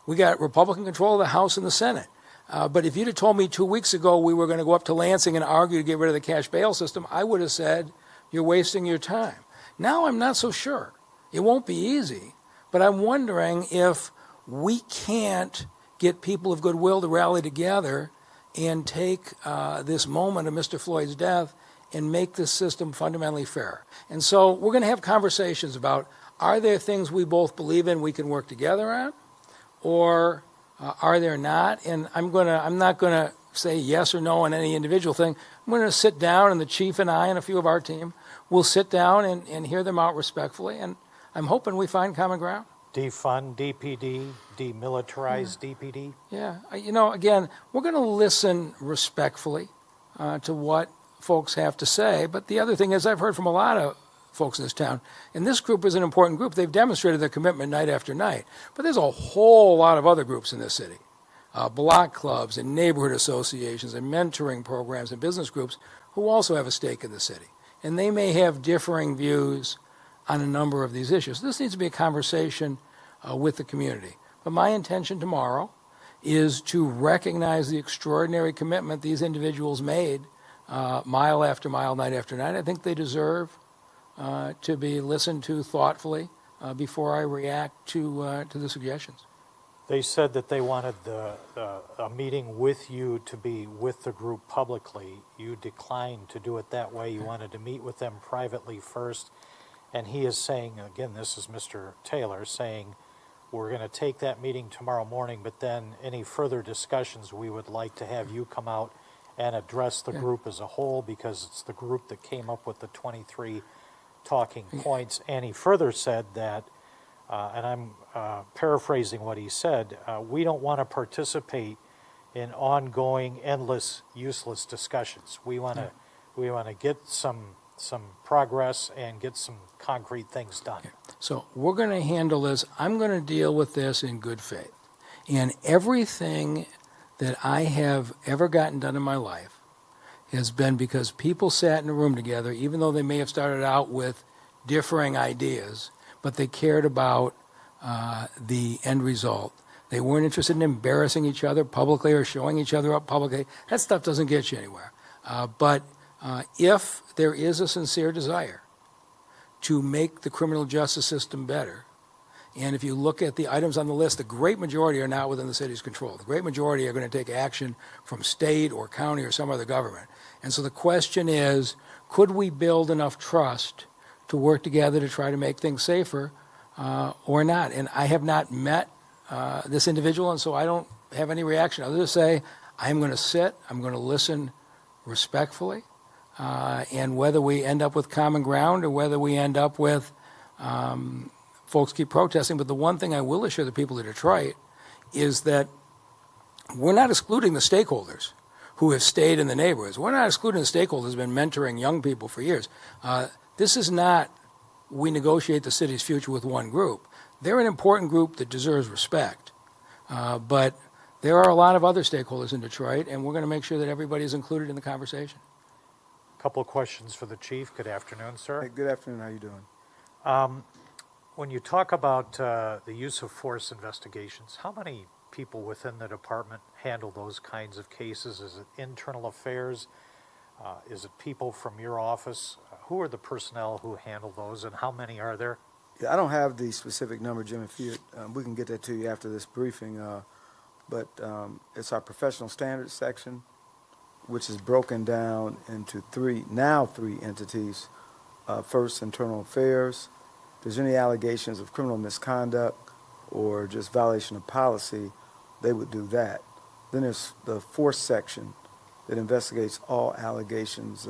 We got Republican control of the House and the Senate. But if you'd have told me 2 weeks ago we were going to go up to Lansing and argue to get rid of the cash bail system, I would have said, you're wasting your time. Now I'm not so sure. It won't be easy, but I'm wondering if we can't get people of goodwill to rally together and take this moment of Mr. Floyd's death and make this system fundamentally fair. And so we're going to have conversations about, are there things we both believe in we can work together on, or are there not? And I'm not going to say yes or no on any individual thing. I'm going to sit down, and the chief and I and a few of our team will sit down and hear them out respectfully, and I'm hoping we find common ground.
Defund DPD, demilitarize DPD?
Yeah, again, we're going to listen respectfully to what folks have to say. But the other thing is, I've heard from a lot of folks in this town, and this group is an important group. They've demonstrated their commitment night after night. But there's a whole lot of other groups in this city, block clubs and neighborhood associations and mentoring programs and business groups who also have a stake in the city. And they may have differing views on a number of these issues. This needs to be a conversation with the community. But my intention tomorrow is to recognize the extraordinary commitment these individuals made mile after mile, night after night. I think they deserve to be listened to thoughtfully before I react to the suggestions.
They said that they wanted a meeting with you to be with the group publicly. You declined to do it that way. You wanted to meet with them privately first. And he is saying, again, this is Mr. Taylor, saying, we're going to take that meeting tomorrow morning, but then any further discussions, we would like to have you come out and address the group as a whole, because it's the group that came up with the 23 talking points. And he further said that, and I'm paraphrasing what he said, we don't want to participate in ongoing, endless, useless discussions. We want to get some progress and get some concrete things done.
So we're going to handle this. I'm going to deal with this in good faith. And everything that I have ever gotten done in my life has been because people sat in a room together, even though they may have started out with differing ideas, but they cared about the end result. They weren't interested in embarrassing each other publicly or showing each other up publicly. That stuff doesn't get you anywhere. But if there is a sincere desire to make the criminal justice system better, and if you look at the items on the list, the great majority are not within the city's control. The great majority are going to take action from state or county or some other government. And so the question is, could we build enough trust to work together to try to make things safer or not? And I have not met this individual, and so I don't have any reaction other than to say, I'm going to sit, I'm going to listen respectfully, and whether we end up with common ground or whether we end up with folks keep protesting. But the one thing I will assure the people of Detroit is that we're not excluding the stakeholders who have stayed in the neighborhoods. We're not excluding the stakeholders who have been mentoring young people for years. This is not we negotiate the city's future with one group. They're an important group that deserves respect. But there are a lot of other stakeholders in Detroit, and we're going to make sure that everybody is included in the conversation.
A couple of questions for the chief. Good afternoon, sir.
Hey, good afternoon. How you doing?
When you talk about the use of force investigations, how many people within the department handle those kinds of cases? Is it internal affairs? Is it people from your office? Who are the personnel who handle those, and how many are there?
Yeah, I don't have the specific number, Jim. If you, we can get that to you after this briefing. But it's our professional standards section, which is broken down into three entities. First, internal affairs. If there's any allegations of criminal misconduct or just violation of policy, they would do that. Then there's the force section that investigates all allegations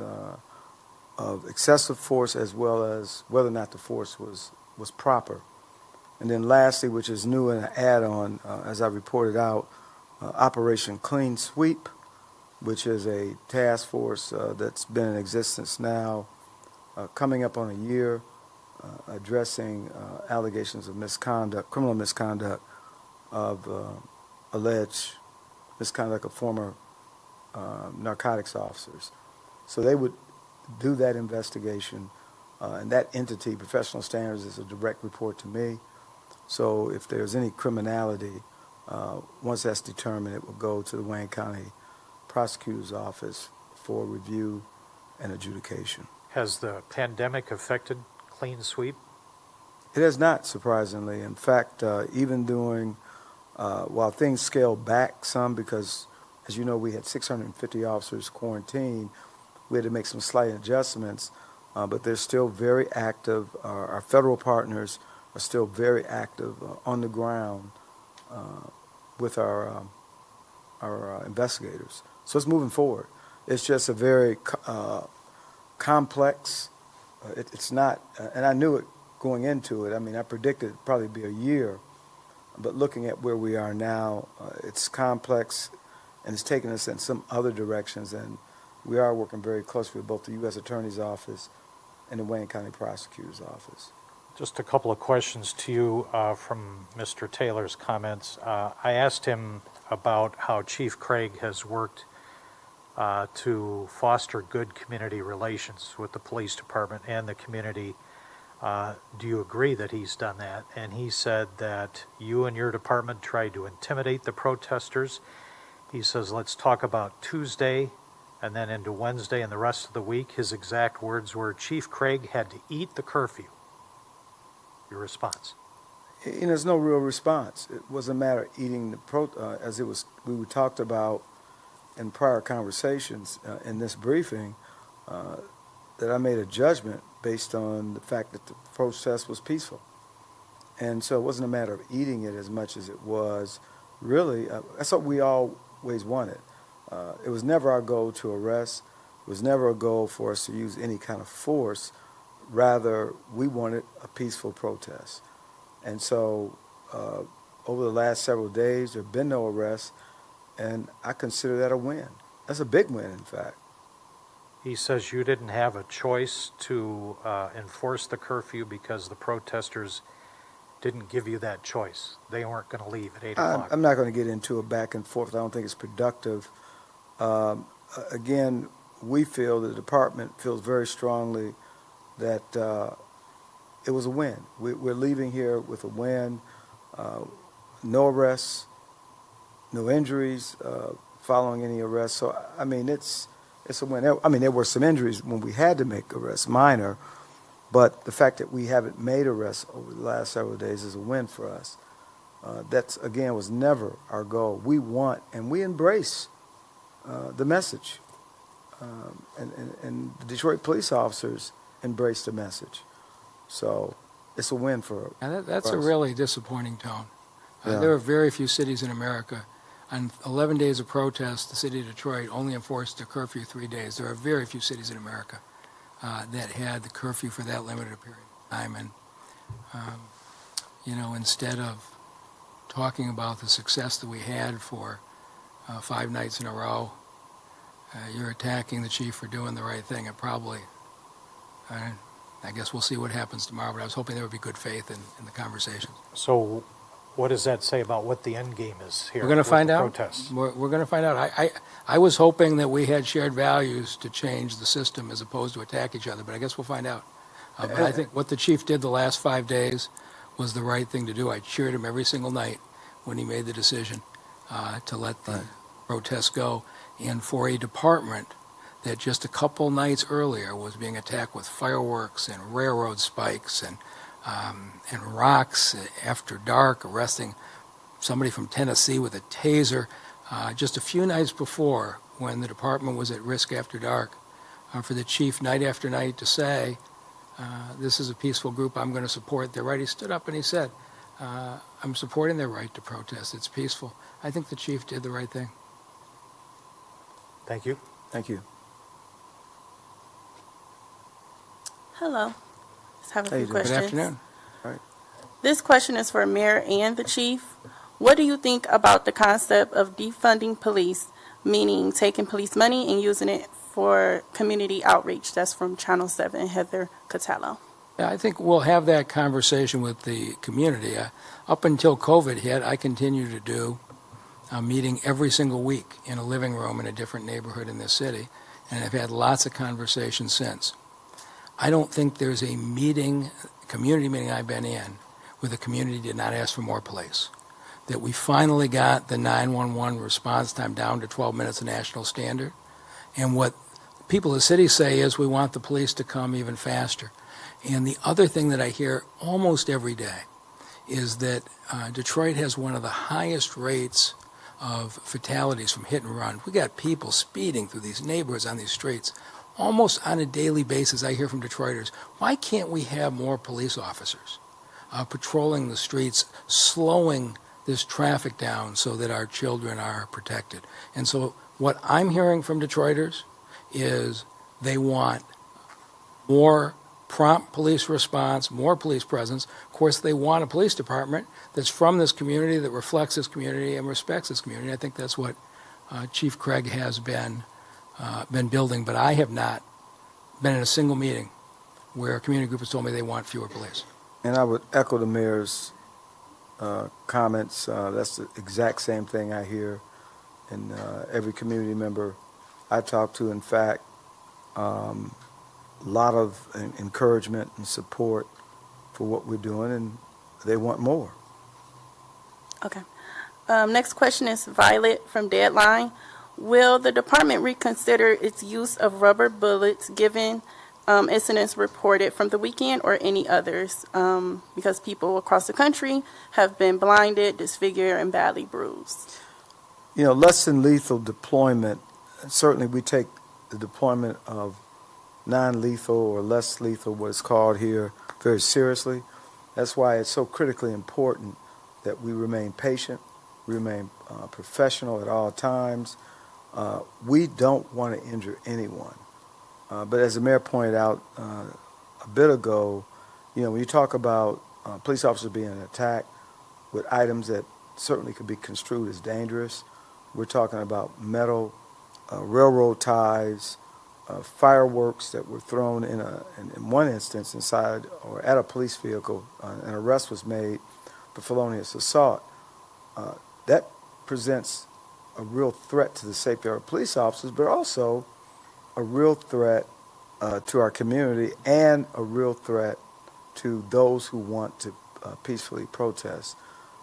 of excessive force as well as whether or not the force was proper. And then lastly, which is new and an add-on, as I reported out, Operation Clean Sweep, which is a task force that's been in existence now coming up on a year, addressing allegations of misconduct, criminal misconduct of alleged misconduct of former narcotics officers. So they would do that investigation, and that entity, Professional Standards, is a direct report to me. So if there's any criminality, once that's determined, it will go to the Wayne County Prosecutor's Office for review and adjudication.
Has the pandemic affected Clean Sweep?
It has not, surprisingly. In fact, even during, while things scaled back some because, as you know, we had 650 officers quarantined, we had to make some slight adjustments, but they're still very active. Our federal partners are still very active on the ground with our investigators. So it's moving forward. It's just a very complex, it's not, and I knew it going into it. I mean, I predicted it'd probably be a year, but looking at where we are now, it's complex and it's taken us in some other directions, and we are working very closely with both the U.S. Attorney's Office and the Wayne County Prosecutor's Office.
Just a couple of questions to you from Mr. Taylor's comments. I asked him about how Chief Craig has worked to foster good community relations with the police department and the community. Do you agree that he's done that? And he said that you and your department tried to intimidate the protesters. He says, let's talk about Tuesday and then into Wednesday and the rest of the week. His exact words were, Chief Craig had to eat the curfew. Your response?
there's no real response. It wasn't a matter of eating the as we talked about in prior conversations in this briefing, that I made a judgment based on the fact that the protest was peaceful. And so it wasn't a matter of eating it as much as it was really, that's what we always wanted. It was never our goal to arrest. It was never a goal for us to use any kind of force. Rather, we wanted a peaceful protest. And so over the last several days, there have been no arrests, and I consider that a win. That's a big win, in fact.
He says you didn't have a choice to enforce the curfew because the protesters didn't give you that choice. They weren't going to leave at 8 o'clock.
I'm not going to get into a back and forth. I don't think it's productive. Again, we feel, the department feels very strongly that it was a win. We're leaving here with a win. No arrests, no injuries following any arrests. So, I mean, it's a win. I mean, there were some injuries when we had to make arrests, minor, but the fact that we haven't made arrests over the last several days is a win for us. That's, again, was never our goal. We want and we embrace the message. And the Detroit police officers embrace the message. So it's a win for
And that's
us.
a really disappointing tone.
Yeah.
There are very few cities in America. On 11 days of protest, the city of Detroit only enforced a curfew 3 days. There are very few cities in America that had the curfew for that limited a period of time. And, instead of talking about the success that we had for 5 nights in a row, you're attacking the chief for doing the right thing. It probably, I guess we'll see what happens tomorrow, but I was hoping there would be good faith in the conversations.
So what does that say about what the end game is here?
We're going to
with
find
the
out.
protests?
We're going to find out. I was hoping that we had shared values to change the system as opposed to attack each other, but I guess we'll find out. But I think what the chief did the last 5 days was the right thing to do. I cheered him every single night when he made the decision to let the protests go. And for a department that just a couple nights earlier was being attacked with fireworks and railroad spikes and rocks after dark, arresting somebody from Tennessee with a taser, just a few nights before, when the department was at risk after dark, for the chief night after night to say, this is a peaceful group, I'm going to support their right. He stood up and he said, I'm supporting their right to protest. It's peaceful. I think the chief did the right thing.
Thank you.
Thank you.
Hello. Just have a
How you
few
doing?
Good
questions.
afternoon.
This question is for Mayor and the Chief. What do you think about the concept of defunding police, meaning taking police money and using it for community outreach? That's from Channel 7, Heather Catallo.
Yeah, I think we'll have that conversation with the community. Up until COVID hit, I continued to do a meeting every single week in a living room in a different neighborhood in this city, and I've had lots of conversations since. I don't think there's a community meeting I've been in where the community did not ask for more police. That we finally got the 911 response time down to 12 minutes, a national standard. And what people in the city say is we want the police to come even faster. And the other thing that I hear almost every day is that Detroit has one of the highest rates of fatalities from hit and run. We got people speeding through these neighborhoods on these streets. Almost on a daily basis, I hear from Detroiters, why can't we have more police officers patrolling the streets, slowing this traffic down so that our children are protected? And so what I'm hearing from Detroiters is they want more prompt police response, more police presence. Of course, they want a police department that's from this community, that reflects this community and respects this community. I think that's what Chief Craig has been building, but I have not been in a single meeting where a community group has told me they want fewer police.
And I would echo the mayor's comments. That's the exact same thing I hear in every community member I talk to. In fact, a lot of encouragement and support for what we're doing, and they want more.
Okay. Next question is Violet from Deadline. Will the department reconsider its use of rubber bullets given incidents reported from the weekend or any others? Because people across the country have been blinded, disfigured, and badly bruised.
You know, less than lethal deployment, certainly we take the deployment of non-lethal or less lethal, what it's called here, very seriously. That's why it's so critically important that we remain patient, we remain professional at all times. We don't want to injure anyone. But as the mayor pointed out a bit ago, you know, when you talk about police officers being attacked with items that certainly could be construed as dangerous, we're talking about metal, railroad ties, fireworks that were thrown in one instance inside or at a police vehicle. An arrest was made for felonious assault. That presents a real threat to the safety of our police officers, but also a real threat to our community and a real threat to those who want to peacefully protest.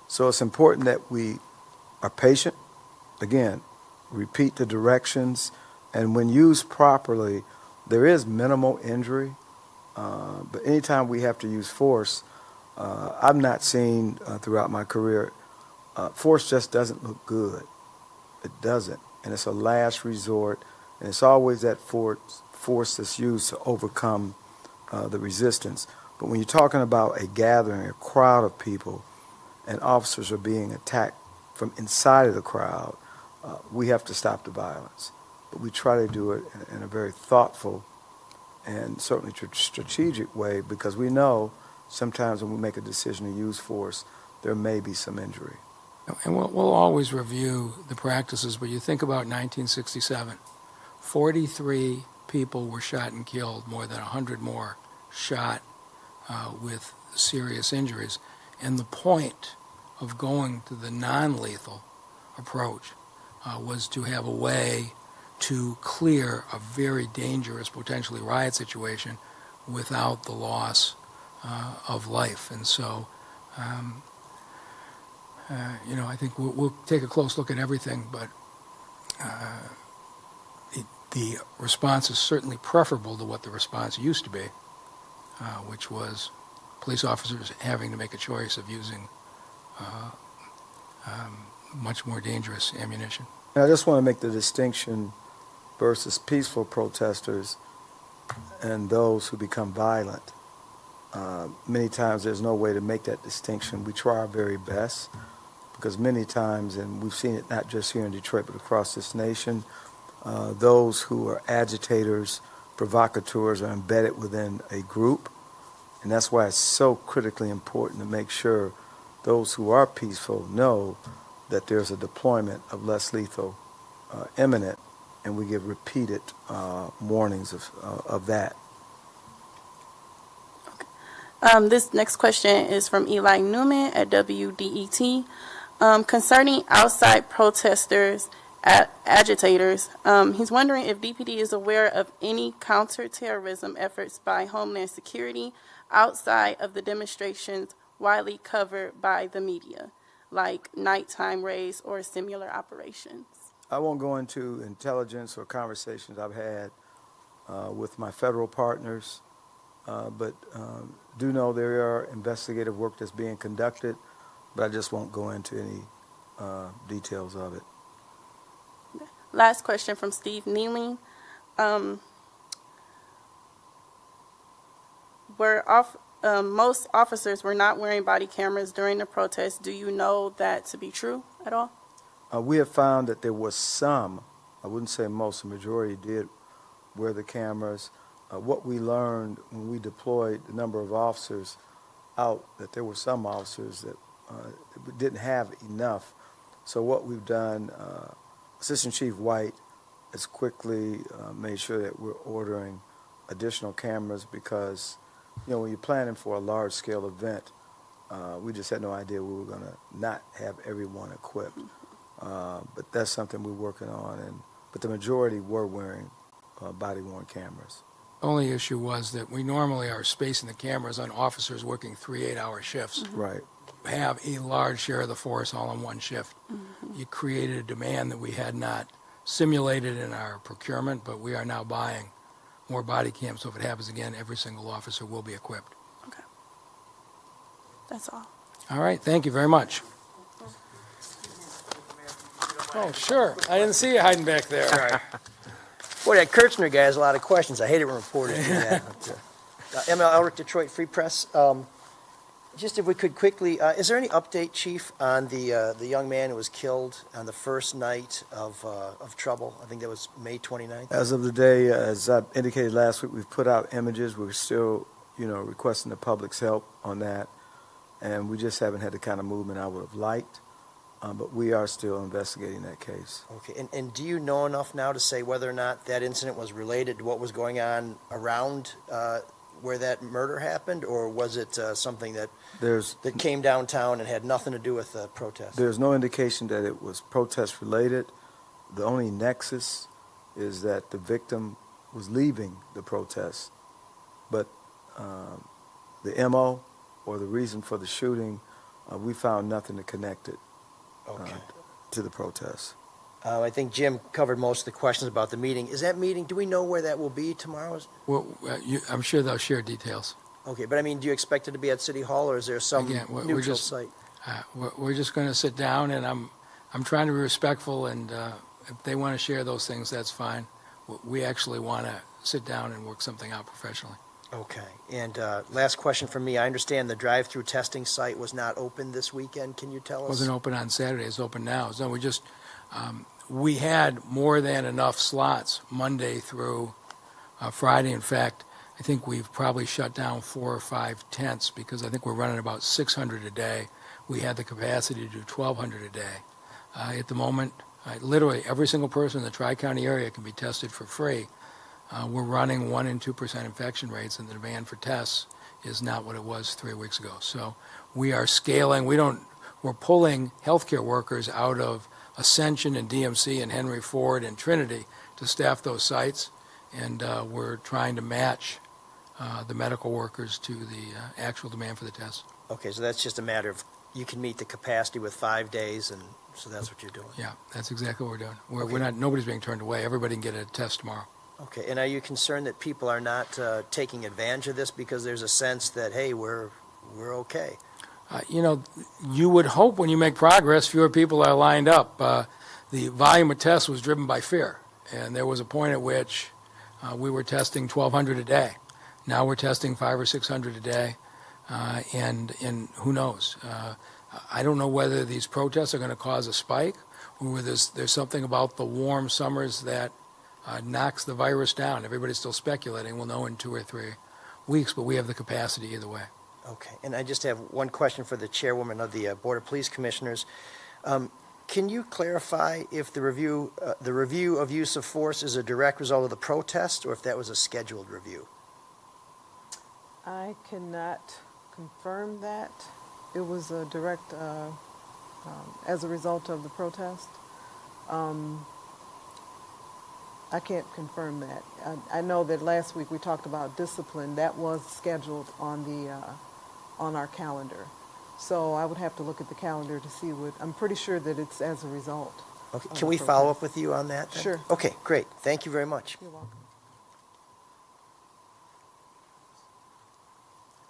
So it's important that we are patient. Again, repeat the directions, and when used properly, there is minimal injury. But anytime we have to use force, I've not seen throughout my career, force just doesn't look good. It doesn't, and it's a last resort, and it's always that force that's used to overcome the resistance. But when you're talking about a gathering, a crowd of people, and officers are being attacked from inside of the crowd, we have to stop the violence. But we try to do it in a very thoughtful and certainly strategic way, because we know sometimes when we make a decision to use force, there may be some injury.
And we'll always review the practices, but you think about 1967, 43 people were shot and killed, more than 100 more shot with serious injuries. And the point of going to the non-lethal approach was to have a way to clear a very dangerous, potentially riot situation without the loss of life. And so, you know, I think we'll take a close look at everything, but the response is certainly preferable to what the response used to be, which was police officers having to make a choice of using much more dangerous ammunition.
And I just want to make the distinction versus peaceful protesters and those who become violent. Many times there's no way to make that distinction. We try our very best, because many times, and we've seen it not just here in Detroit but across this nation, those who are agitators, provocateurs are embedded within a group. And that's why it's so critically important to make sure those who are peaceful know that there's a deployment of less lethal imminent, and we give repeated warnings of that.
This next question is from Eli Newman at WDET. Concerning outside protesters, agitators, he's wondering if DPD is aware of any counterterrorism efforts by Homeland Security outside of the demonstrations widely covered by the media, like nighttime raids or similar operations.
I won't go into intelligence or conversations I've had with my federal partners, but do know there are investigative work that's being conducted, but I just won't go into any details of it.
Last question from Steve Nealing. Most officers were not wearing body cameras during the protest. Do you know that to be true at all?
We have found that there was some, I wouldn't say most, the majority did wear the cameras. What we learned when we deployed the number of officers out, that there were some officers that didn't have enough. So what we've done, Assistant Chief White has quickly made sure that we're ordering additional cameras, because, you know, when you're planning for a large-scale event, we just had no idea we were going to not have everyone equipped. But that's something we're working on, but the majority were wearing body-worn cameras.
The only issue was that we normally are spacing the cameras on officers working 3 8-hour shifts.
Mm-hmm. Right.
Have a large share of the force all in one shift. Mm-hmm. You created a demand that we had not simulated in our procurement, but we are now buying more body cams. So if it happens again, every single officer will be equipped.
Okay. That's all.
All right, thank you very much. Oh, sure. I didn't see you hiding back there.
Boy, that Kirchner guy has a lot of questions. I hate it when reporters do that. ML Elric, Detroit Free Press. Just if we could quickly, is there any update, Chief, on the young man who was killed on the first night of trouble? I think that was May 29th.
As of the day, as I indicated last week, we've put out images. We're still, requesting the public's help on that. And we just haven't had the kind of movement I would have liked. But we are still investigating that case.
Okay, and do you know enough now to say whether or not that incident was related to what was going on around where that murder happened, or was it something that came downtown and had nothing to do with the protest?
There's no indication that it was protest-related. The only nexus is that the victim was leaving the protest. But the MO or the reason for the shooting, we found nothing to connect it to the protest.
I think Jim covered most of the questions about the meeting. Is that meeting, do we know where that will be tomorrow?
Well, I'm sure they'll share details.
Okay, but I mean, do you expect it to be at City Hall, or is there some neutral site?
We're just going to sit down, and I'm trying to be respectful, and if they want to share those things, that's fine. We actually want to sit down and work something out professionally.
Okay, and last question from me. I understand the drive-through testing site was not open this weekend. Can you tell us?
It wasn't open on Saturday. It's open now. So we had more than enough slots Monday through Friday. In fact, I think we've probably shut down 4 or 5 tents because I think we're running about 600 a day. We had the capacity to do 1,200 a day. At the moment, literally every single person in the Tri-County area can be tested for free. We're running 1% and 2% infection rates, and the demand for tests is not what it was 3 weeks ago. So we are scaling. We're pulling healthcare workers out of Ascension and DMC and Henry Ford and Trinity to staff those sites, and we're trying to match the medical workers to the actual demand for the tests.
Okay, so that's just a matter of you can meet the capacity with 5 days, and so that's what you're doing.
Yeah, that's exactly what we're doing. We're not. Nobody's being turned away. Everybody can get a test tomorrow.
Okay, and are you concerned that people are not taking advantage of this because there's a sense that, hey, we're okay?
You would hope when you make progress, fewer people are lined up. The volume of tests was driven by fear, and there was a point at which we were testing 1,200 a day. Now we're testing 500 or 600 a day, and who knows? I don't know whether these protests are going to cause a spike, or whether there's something about the warm summers that knocks the virus down. Everybody's still speculating. We'll know in 2 or 3 weeks, but we have the capacity either way.
Okay, and I just have one question for the chairwoman of the Board of Police Commissioners. Can you clarify if the review of use of force is a direct result of the protest, or if that was a scheduled review?
I cannot confirm that. It was a direct, as a result of the protest. I can't confirm that. I know that last week we talked about discipline. That was scheduled on our calendar. So I would have to look at the calendar to see what, I'm pretty sure that it's as a result.
Okay, can we follow up with you on that then?
Sure.
Okay, great. Thank you very much.
You're welcome.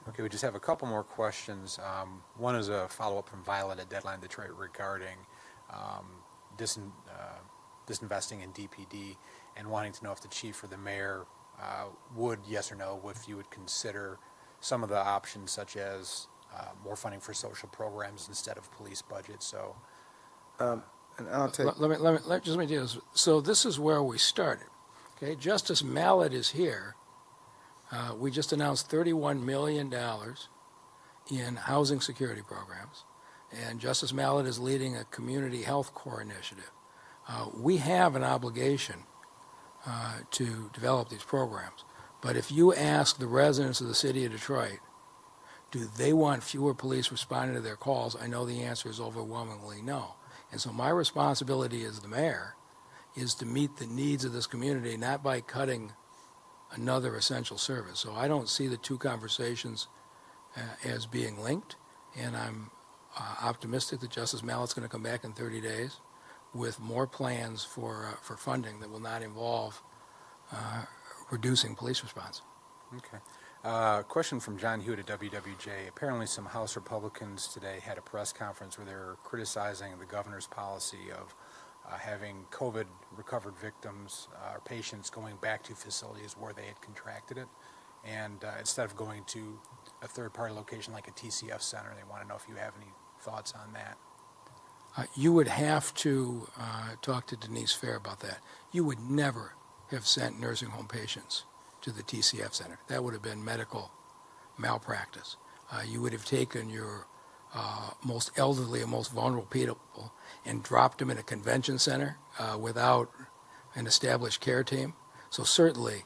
Okay, we just have a couple more questions. One is a follow-up from Violet at Deadline Detroit regarding disinvesting in DPD and wanting to know if the chief or the mayor would, yes or no, if you would consider some of the options such as more funding for social programs instead of police budgets. So,
And I'll take.
Let me do this. So this is where we started. Okay, Justice Mallett is here. We just announced $31 million in housing security programs, and Justice Mallett is leading a community health corps initiative. We have an obligation to develop these programs, but if you ask the residents of the city of Detroit, do they want fewer police responding to their calls? I know the answer is overwhelmingly no. And so my responsibility as the mayor is to meet the needs of this community, not by cutting another essential service. So I don't see the two conversations as being linked, and I'm optimistic that Justice Mallett's going to come back in 30 days with more plans for funding that will not involve reducing police response.
Okay. Question from John Hewitt at WWJ. Apparently some House Republicans today had a press conference where they're criticizing the governor's policy of having COVID recovered victims or patients going back to facilities where they had contracted it. And instead of going to a third-party location like a TCF center, they want to know if you have any thoughts on that.
You would have to talk to Denise Fair about that. You would never have sent nursing home patients to the TCF center. That would have been medical malpractice. You would have taken your most elderly and most vulnerable people and dropped them in a convention center without an established care team. So certainly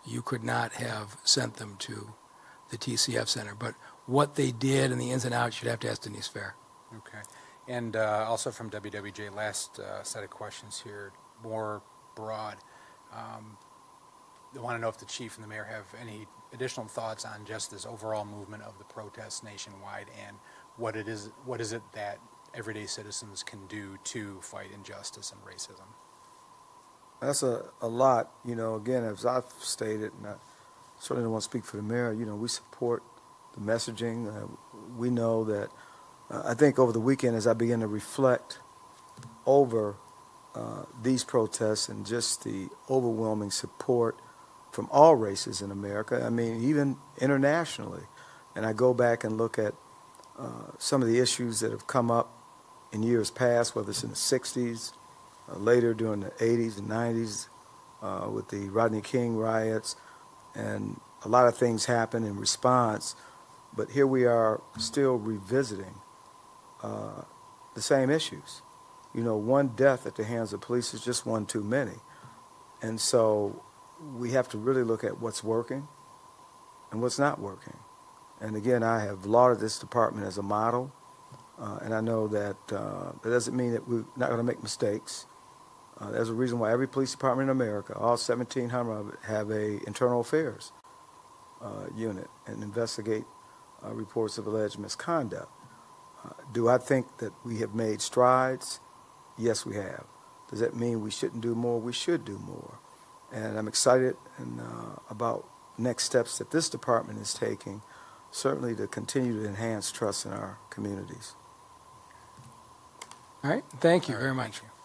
you could not have sent them to the TCF center. But what they did and the ins and outs, you'd have to ask Denise Fair.
Okay. And also from WWJ, last set of questions here, more broad. I want to know if the chief and the mayor have any additional thoughts on just this overall movement of the protests nationwide and what is it that everyday citizens can do to fight injustice and racism?
That's a lot, you know, again, as I've stated, and I certainly don't want to speak for the mayor, you know, we support the messaging. We know that, I think over the weekend as I began to reflect over these protests and just the overwhelming support from all races in America, I mean, even internationally, and I go back and look at some of the issues that have come up in years past, whether it's in the 60s, later during the 80s and 90s with the Rodney King riots, and a lot of things happened in response, but here we are still revisiting the same issues. You know, one death at the hands of police is just one too many. And so we have to really look at what's working and what's not working. And again, I have lauded this department as a model, and I know that that doesn't mean that we're not going to make mistakes. There's a reason why every police department in America, all 1,700 of it, have a internal affairs unit and investigate reports of alleged misconduct. Do I think that we have made strides? Yes, we have. Does that mean we shouldn't do more? We should do more. And I'm excited about next steps that this department is taking, certainly to continue to enhance trust in our communities.
All right, thank you very much.
Thank you.